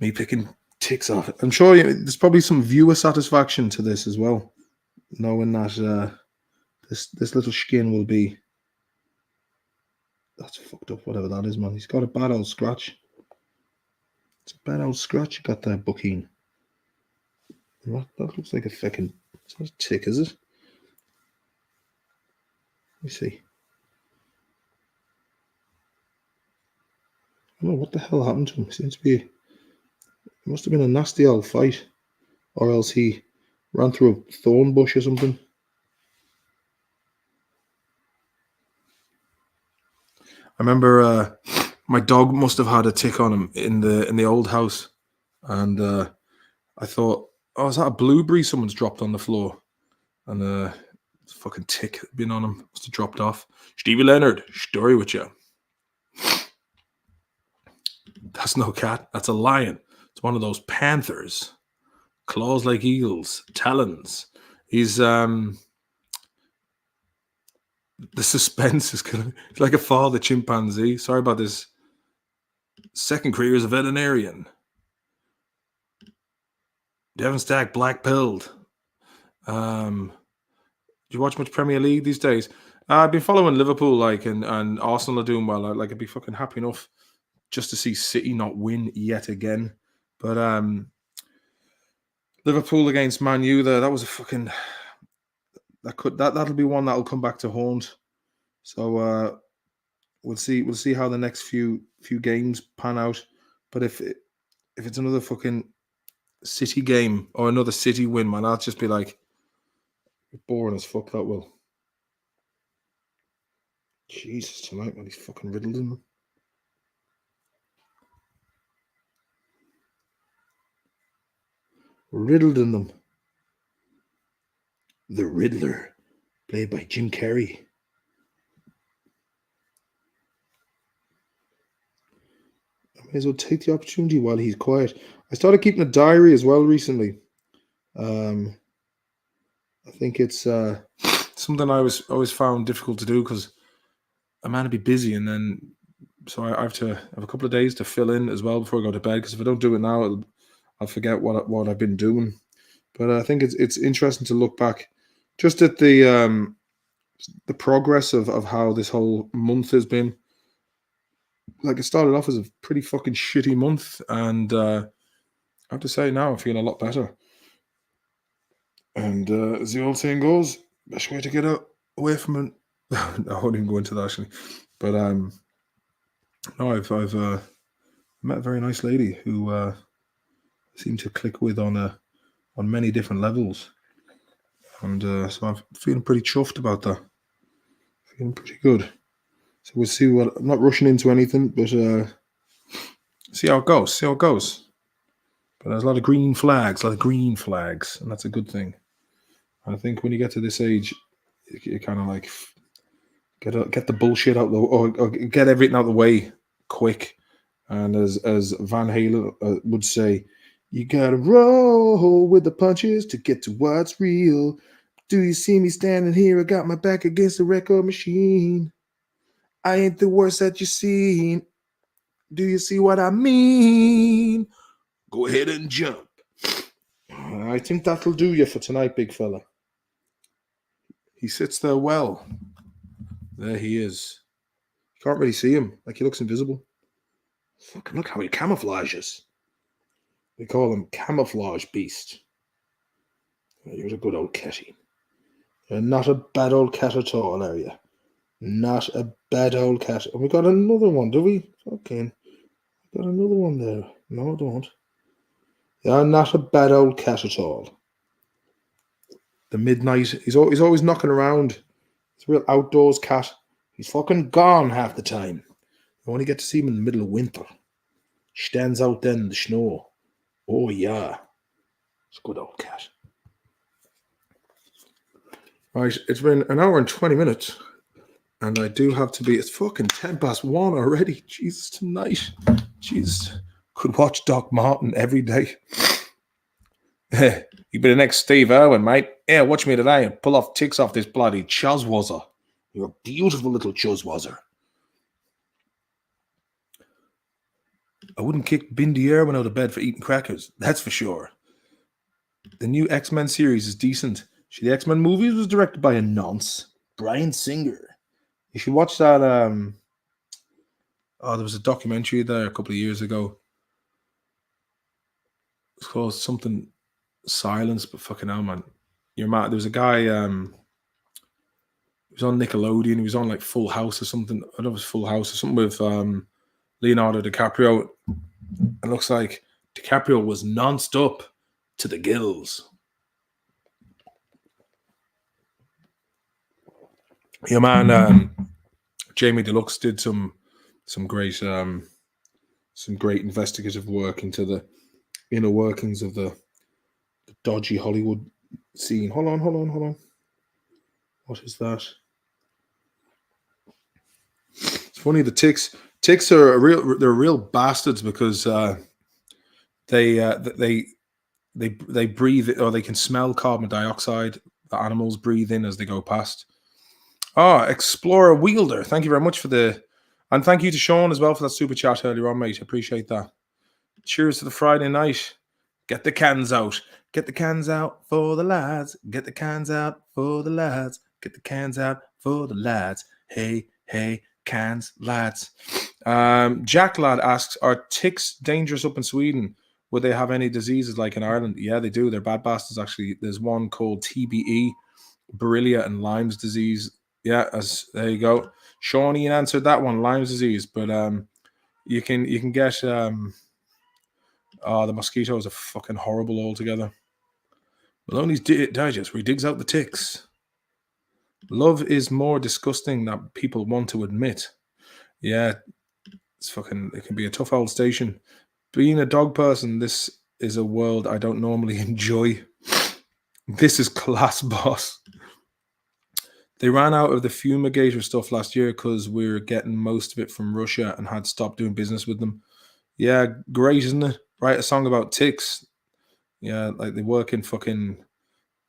Me picking ticks off it. I'm sure there's probably some viewer satisfaction to this as well, knowing that this little skin will be... That's fucked up, whatever that is, man. He's got a bad old scratch. It's a bad old scratch you got there, Buckine. That looks like a fucking... It's not a tick, is it? Let me see. don't know what the hell happened to him. Seems to be, it must have been a nasty old fight, or else he ran through a thorn bush or something. I remember my dog must have had a tick on him in the old house, and I thought, oh, is that a blueberry someone's dropped on the floor? And fucking tick had been on him, must have dropped off. Stevie Leonard, story with you. That's no cat, that's a lion. It's one of those panthers. Claws like eagles, talons. He's the suspense is killing. It's like a father chimpanzee. Sorry about this. Second career as a veterinarian. Devon Stack black pilled. Do you watch much Premier League these days? I've been following Liverpool, and Arsenal are doing well. I'd be fucking happy enough just to see City not win yet again. But Liverpool against Man U, that was a fucking that'll be one that'll come back to haunt. So we'll see how the next few games pan out. But if it's another fucking City game or another City win, man, I'll just be like boring as fuck. That will. Jesus, tonight, man, he's fucking riddled in them. Riddled in them. The Riddler, played by Jim Carrey. I may as well take the opportunity while he's quiet. I started keeping a diary as well recently. I think it's something I always found difficult to do because a man to be busy, and then so I have to have a couple of days to fill in as well before I go to bed. Because if I don't do it now, I'll forget what I've been doing. But I think it's interesting to look back just at the progress of how this whole month has been. Like, it started off as a pretty fucking shitty month, and I have to say now I feel a lot better. And as the old saying goes, best way to get away from it. I won't even go into that actually, but no, I've met a very nice lady who seemed to click with on many different levels, and so I'm feeling pretty chuffed about that. Feeling pretty good. So we'll see what. I'm not rushing into anything, but see how it goes. But there's a lot of green flags, and that's a good thing. And I think when you get to this age, you kind of like get the bullshit out or get everything out of the way quick. And as Van Halen would say, you gotta roll with the punches to get to what's real. Do you see me standing here? I got my back against the record machine. I ain't the worst that you've seen. Do you see what I mean? Go ahead and jump. I think that'll do you for tonight, big fella. He sits there well. There he is. You can't really see him. Like, he looks invisible. Fucking look how he camouflages. They call him Camouflage Beast. You're a good old catty. You're not a bad old cat at all, are you? Not a bad old cat. And we got another one, do we? Okay. Got another one there. No, I don't. You're not a bad old cat at all. The midnight. He's always knocking around. He's a real outdoors cat. He's fucking gone half the time. You only get to see him in the middle of winter. Stands out then in the snow. Oh, yeah. It's a good old cat. Right, it's been an hour and 20 minutes. And I do have to be... It's fucking 1:10 already. Jesus, tonight. Jesus. Could watch Doc Martin every day. You be the next Steve Irwin, mate. Yeah, watch me today and pull off ticks off this bloody chuzwazzer. You're a beautiful little chuzwazzer. I wouldn't kick Bindi Irwin out of bed for eating crackers. That's for sure. The new X-Men series is decent. The X-Men movies was directed by a nonce, Bryan Singer. You should watch that. There was a documentary there a couple of years ago. It's called something Silence, but fucking hell, man. You're mad. There was a guy, he was on Nickelodeon, he was on like Full House or something. I don't know if it was Full House or something with Leonardo DiCaprio. It looks like DiCaprio was non-stop to the gills. Yeah, man. Jamie Deluxe did some great investigative work into the inner workings of the dodgy Hollywood scene. Hold on. What is that? It's funny. The ticks are they're real bastards because they breathe, or they can smell carbon dioxide that animals breathe in as they go past. Explorer Wielder, thank you very much and thank you to Sean as well for that super chat earlier on, mate. Appreciate that. Cheers to the Friday night. Get the cans out. Get the cans out for the lads. Get the cans out for the lads. Get the cans out for the lads. Hey, cans, lads. Jack Lad asks, are ticks dangerous up in Sweden? Would they have any diseases like in Ireland? Yeah, they do. They're bad bastards, actually. There's one called TBE, Borrelia and Lyme's disease. Yeah, there you go. Sean Ian answered that one, Lyme's disease. But you can get the mosquitoes are fucking horrible altogether. Maloney's Digest, where he digs out the ticks. Love is more disgusting than people want to admit. Yeah, it can be a tough old station. Being a dog person, this is a world I don't normally enjoy. This is class, boss. They ran out of the fumigator stuff last year because we were getting most of it from Russia and had stopped doing business with them. Yeah, great, isn't it? Write a song about ticks. Yeah, like they work in fucking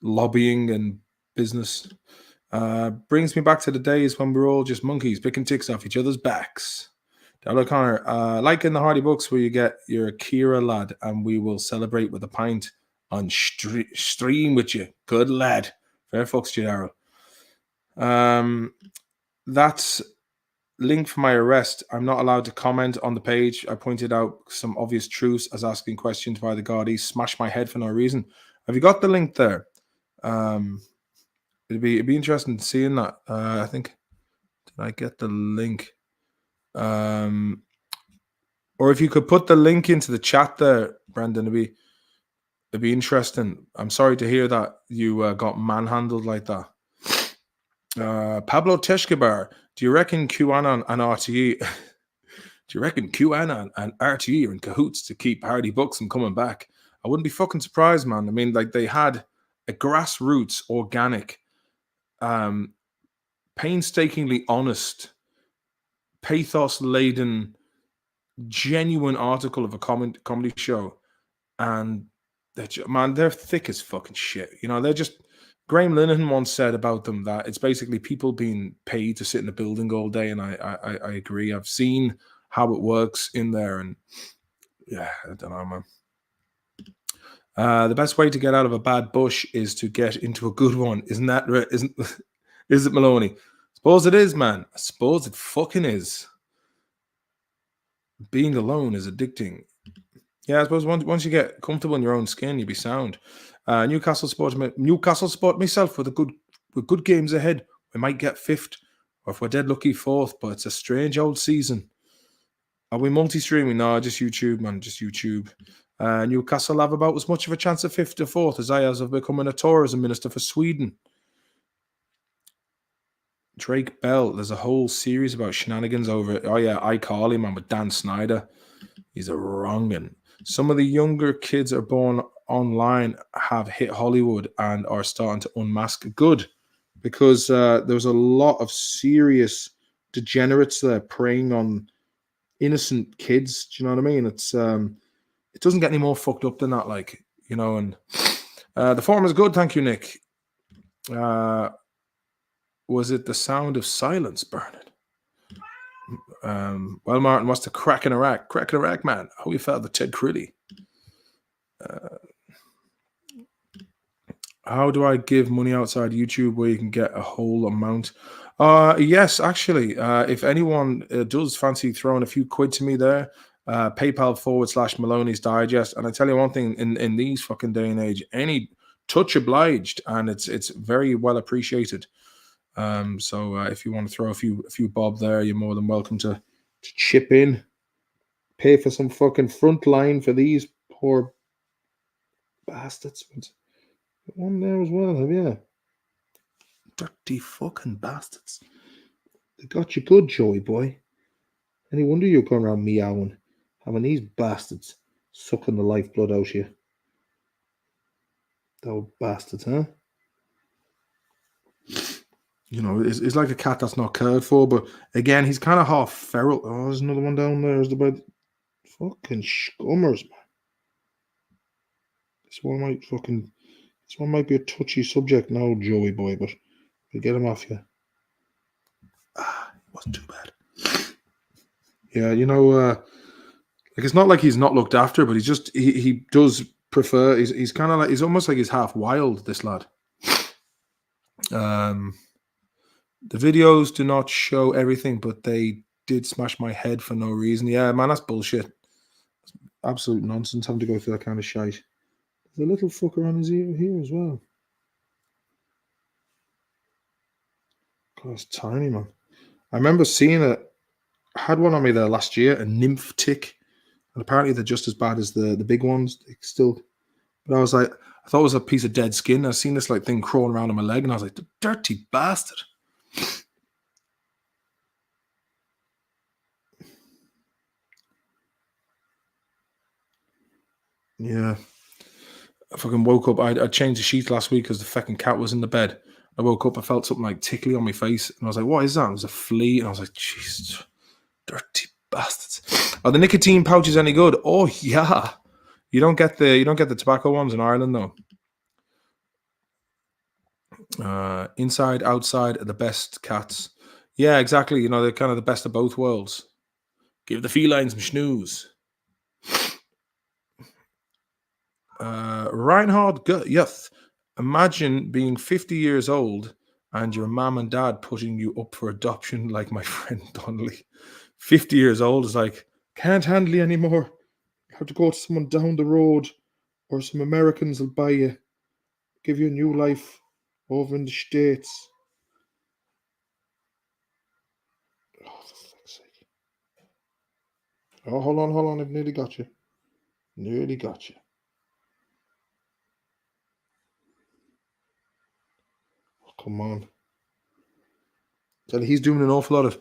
lobbying and business. Brings me back to the days when we were all just monkeys picking ticks off each other's backs. Dad O'Connor, like in the Hardy books where you get your Kira lad and we will celebrate with a pint on stream with you. Good lad. Fair fucks, Darryl. That's link for my arrest. I'm not allowed to comment on the page. I pointed out some obvious truths as asking questions by the Gardaí. Smash my head for no reason. Have you got the link there? It'd be interesting seeing that. I think, did I get the link? Or if you could put the link into the chat there, Brendan, it'd be interesting. I'm sorry to hear that you got manhandled like that. Pablo Teshkabar, do you reckon QAnon and RTE? Do you reckon QAnon and RTE are in cahoots to keep Hardy Books from coming back? I wouldn't be fucking surprised, man. I mean, like they had a grassroots, organic, painstakingly honest, pathos-laden, genuine article of a comedy show, and they're thick as fucking shit. You know, they're just. Graham Linehan once said about them that it's basically people being paid to sit in a building all day, and I agree. I've seen how it works in there, and yeah, I don't know, man. The best way to get out of a bad bush is to get into a good one. Isn't that right? Is it, Maloney? Suppose it is, man. I suppose it fucking is. Being alone is addicting. Yeah, I suppose once you get comfortable in your own skin, you'll be sound. Newcastle support myself with good games ahead. We might get fifth, or if we're dead lucky, fourth. But it's a strange old season. Are we multi-streaming? No, just YouTube, man. Just YouTube. Newcastle have about as much of a chance of fifth or fourth as I have of becoming a tourism minister for Sweden. Drake Bell, there's a whole series about shenanigans over it. Oh yeah, iCarly, man, with Dan Snyder. He's a wrongin'. Some of the younger kids are born online, have hit Hollywood, and are starting to unmask. Good, because there's a lot of serious degenerates there preying on innocent kids. Do you know what I mean? It's it doesn't get any more fucked up than that, like, you know. And the form is good, thank you, Nick. Was it the sound of silence, Bernard? Well, Martin, what's the crack in Iraq? Crack in Iraq, man. How you felt the Ted Critty? How do I give money outside YouTube where you can get a whole amount? Yes, actually, if anyone does fancy throwing a few quid to me there, PayPal /Maloney's Digest. And I tell you one thing, in these fucking day and age, any touch obliged, and it's very well appreciated. So if you want to throw a few bob there, you're more than welcome to chip in. pay for some fucking front line for these poor bastards. One there as well, have you? Dirty fucking bastards. They got you good, Joey boy. Any wonder you're going around meowing, having these bastards sucking the lifeblood out of you. Those bastards, huh? You know, it's like a cat that's not cared for, but again, he's kind of half feral. Oh, there's another one down there. There's about fucking scummers, man. This one might be a touchy subject now, Joey boy, but we'll get him off you. It wasn't too bad. Yeah, you know, like it's not like he's not looked after, but he does prefer. He's kind of like he's almost like he's half wild. This lad. The videos do not show everything, but they did smash my head for no reason. Yeah, man, that's bullshit. Absolute nonsense having to go through that kind of shite. There's a little fucker on his ear here as well. God, it's tiny, man. I remember seeing it. I had one on me there last year, a nymph tick. And apparently they're just as bad as the big ones. They still, but I was like, I thought it was a piece of dead skin. I seen this like thing crawling around on my leg, and I was like, the dirty bastard. Yeah. I fucking woke up. I changed the sheets last week because the fucking cat was in the bed. I woke up, I felt something like tickly on my face, and I was like, what is that? It was a flea, and I was like, jeez, dirty bastards. Are the nicotine pouches any good? Oh yeah. You don't get the tobacco ones in Ireland though. Inside, outside are the best cats. Yeah, exactly. You know, they're kind of the best of both worlds. Give the felines some snooze. Reinhard Yuth. Imagine being 50 years old and your mom and dad putting you up for adoption like my friend Donnelly. 50 years old is like, can't handle you anymore. You have to go to someone down the road or some Americans will buy you. Give you a new life over in the States. Oh, for fuck's sake. Oh, hold on. I've nearly got you. Nearly got you. Oh, come on. He's doing an awful lot of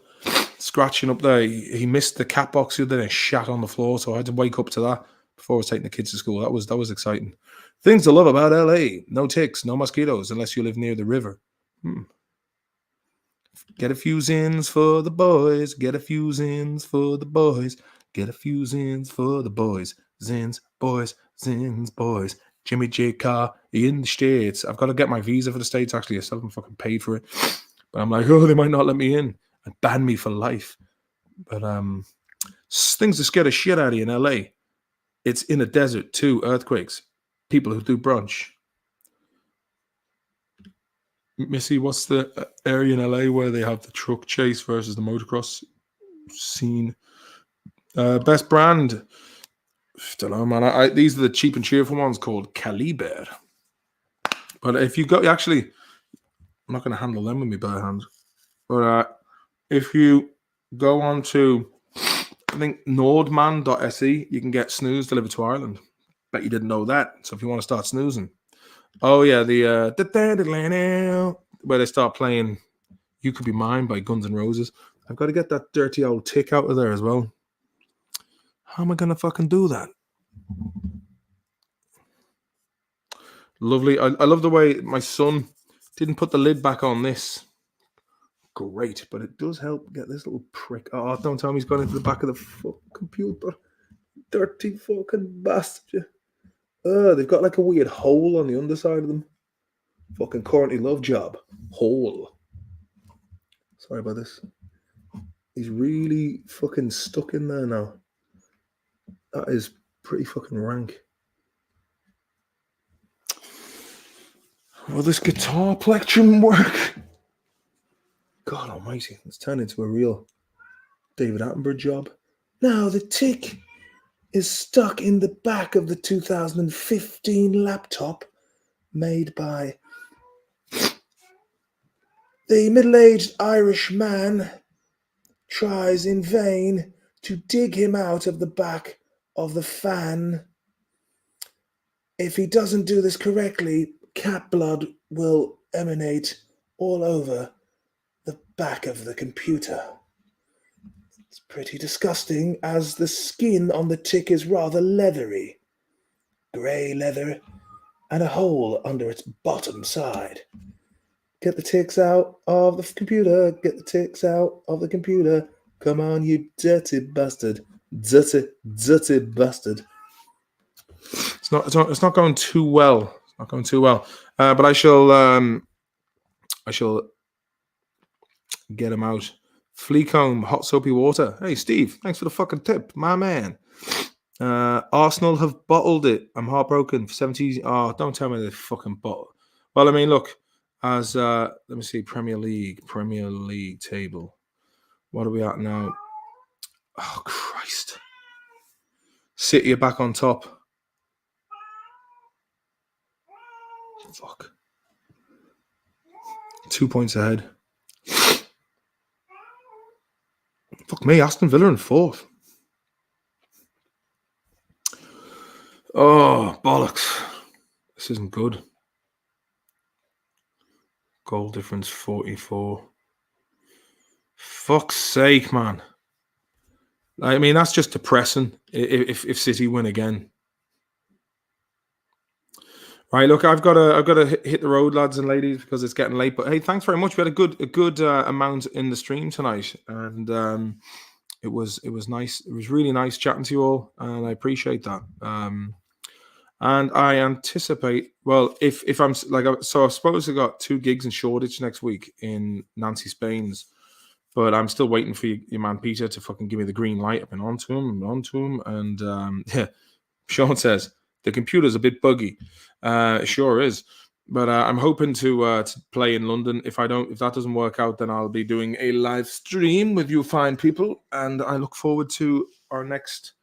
scratching up there. He missed the cat box the other day and shat on the floor, so I had to wake up to that before I was taking the kids to school. That was exciting. Things to love about LA. No ticks, no mosquitoes, unless you live near the river. Get a few zins for the boys. Get a few zins for the boys. Get a few zins for the boys. Zins, boys, zins, boys. Jimmy J. Carr in the States. I've got to get my visa for the States, actually. I still haven't fucking paid for it. But I'm like, oh, they might not let me in and ban me for life. But things that scare the shit out of you in LA. It's in a desert too, earthquakes. People who do brunch. Missy, what's the area in LA where they have the truck chase versus the motocross scene? Best brand. Don't know, man. These are the cheap and cheerful ones called Caliber. But if you go, actually, I'm not going to handle them with my bare hands. But if you go on to, I think, nordman.se, you can get snooze delivered to Ireland. Bet you didn't know that. So if you want to start snoozing. Oh, yeah, where they start playing You Could Be Mine by Guns N' Roses. I've got to get that dirty old tick out of there as well. How am I going to fucking do that? Lovely. I love the way my son didn't put the lid back on this. Great, but it does help get this little prick. Oh, don't tell me he's gone into the back of the fucking computer. Dirty fucking bastard. They've got like a weird hole on the underside of them. Fucking Courtney Love job. Hole. Sorry about this. He's really fucking stuck in there now. That is pretty fucking rank. Will this guitar plectrum work? God almighty, it's turned into a real David Attenborough job. Now the tick is stuck in the back of the 2015 laptop made by the middle-aged Irish man tries in vain to dig him out of the back of the fan. If he doesn't do this correctly, cat blood will emanate all over the back of the computer. It's pretty disgusting, as the skin on the tick is rather leathery. Grey leather and a hole under its bottom side. Get the ticks out of the computer. Get the ticks out of the computer. Come on, you dirty bastard. Dirty bastard. It's not going too well. It's not going too well. But I shall get him out. Flea comb, hot soapy water. Hey Steve, thanks for the fucking tip, my man. Arsenal have bottled it. I'm heartbroken. 70s. Oh, don't tell me they fucking bottle. Well, I mean, look, as let me see, Premier League table. What are we at now? Oh Christ. City are back on top. Fuck. 2 points ahead. Fuck me, Aston Villa in fourth. Oh, bollocks. This isn't good. Goal difference 44. Fuck's sake, man. I mean, that's just depressing if City win again. Right, look, I've got to hit the road, lads and ladies, because it's getting late. But hey, thanks very much. We had a good amount in the stream tonight, and it was nice. It was really nice chatting to you all, and I appreciate that. And I anticipate, well, if I'm like, so I suppose I got 2 gigs in Shoreditch next week in Nancy Spain's, but I'm still waiting for your man Peter to fucking give me the green light. I've been on to him, and yeah, Sean says the computer's a bit buggy. It sure is, but I'm hoping to play in London. If that doesn't work out, then I'll be doing a live stream with you fine people, and I look forward to our next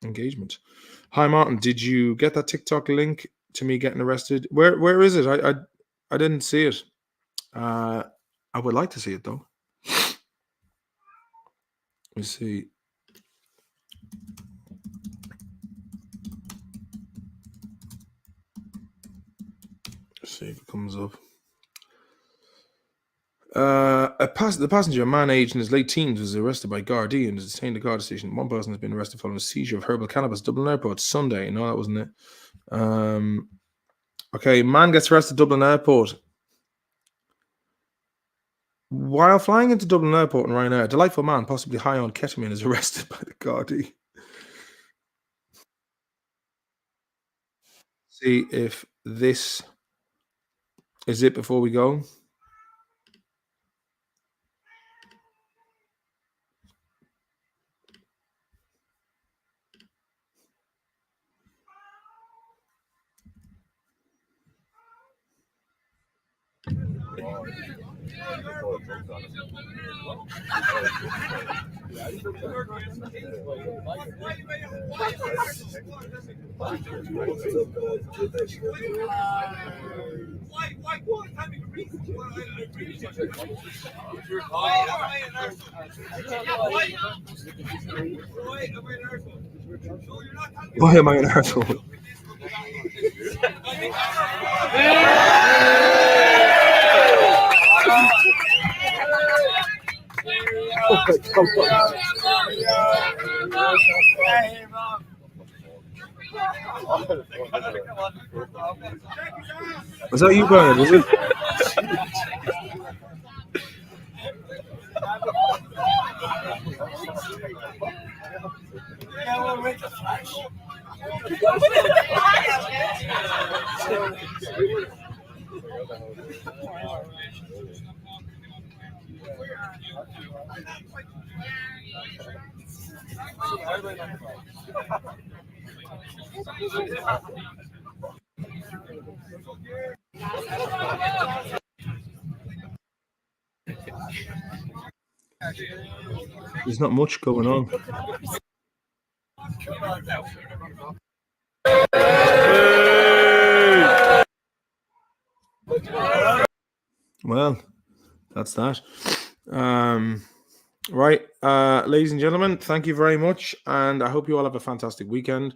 engagement. Hi Martin, did you get that TikTok link to me getting arrested? Where is it? I didn't see it. I would like to see it though. Let me see. Let's see if it comes up. The passenger, a man aged in his late teens, was arrested by Gardaí and is detained at Garda station. One person has been arrested following a seizure of herbal cannabis, Dublin Airport, Sunday. No, that wasn't it. Okay, man gets arrested at Dublin Airport. While flying into Dublin Airport in Ryanair, a delightful man, possibly high on ketamine, is arrested by the Gardaí. See if this is it before we go. Why am I an arsehole? Was that you, Bernard? Was it? There's not much going on. Well, that's that. Right, ladies and gentlemen, thank you very much, and I hope you all have a fantastic weekend.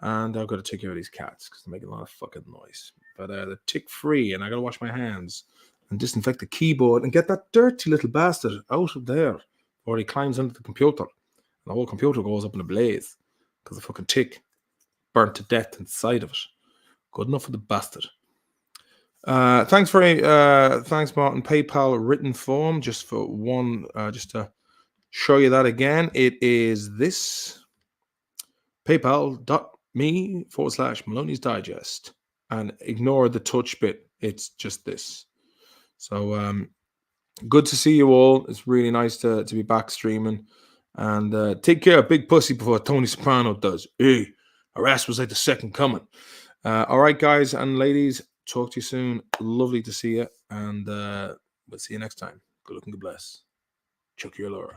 And I've got to take care of these cats because they're making a lot of fucking noise. But they're tick free, and I got to wash my hands and disinfect the keyboard and get that dirty little bastard out of there before he climbs under the computer. And the whole computer goes up in a blaze because the fucking tick burnt to death inside of it. Good enough for the bastard. Thanks, Martin. PayPal written form just for one, just to show you that again. It is this paypal.me/Maloney's Digest, and ignore the touch bit. It's just this. So good to see you all. It's really nice to be back streaming. And take care of Big Pussy before Tony Soprano does. Hey, our ass was like the second coming. All right, guys and ladies, talk to you soon. Lovely to see you, and we'll see you next time. Good luck and good bless. Chuck your Laura.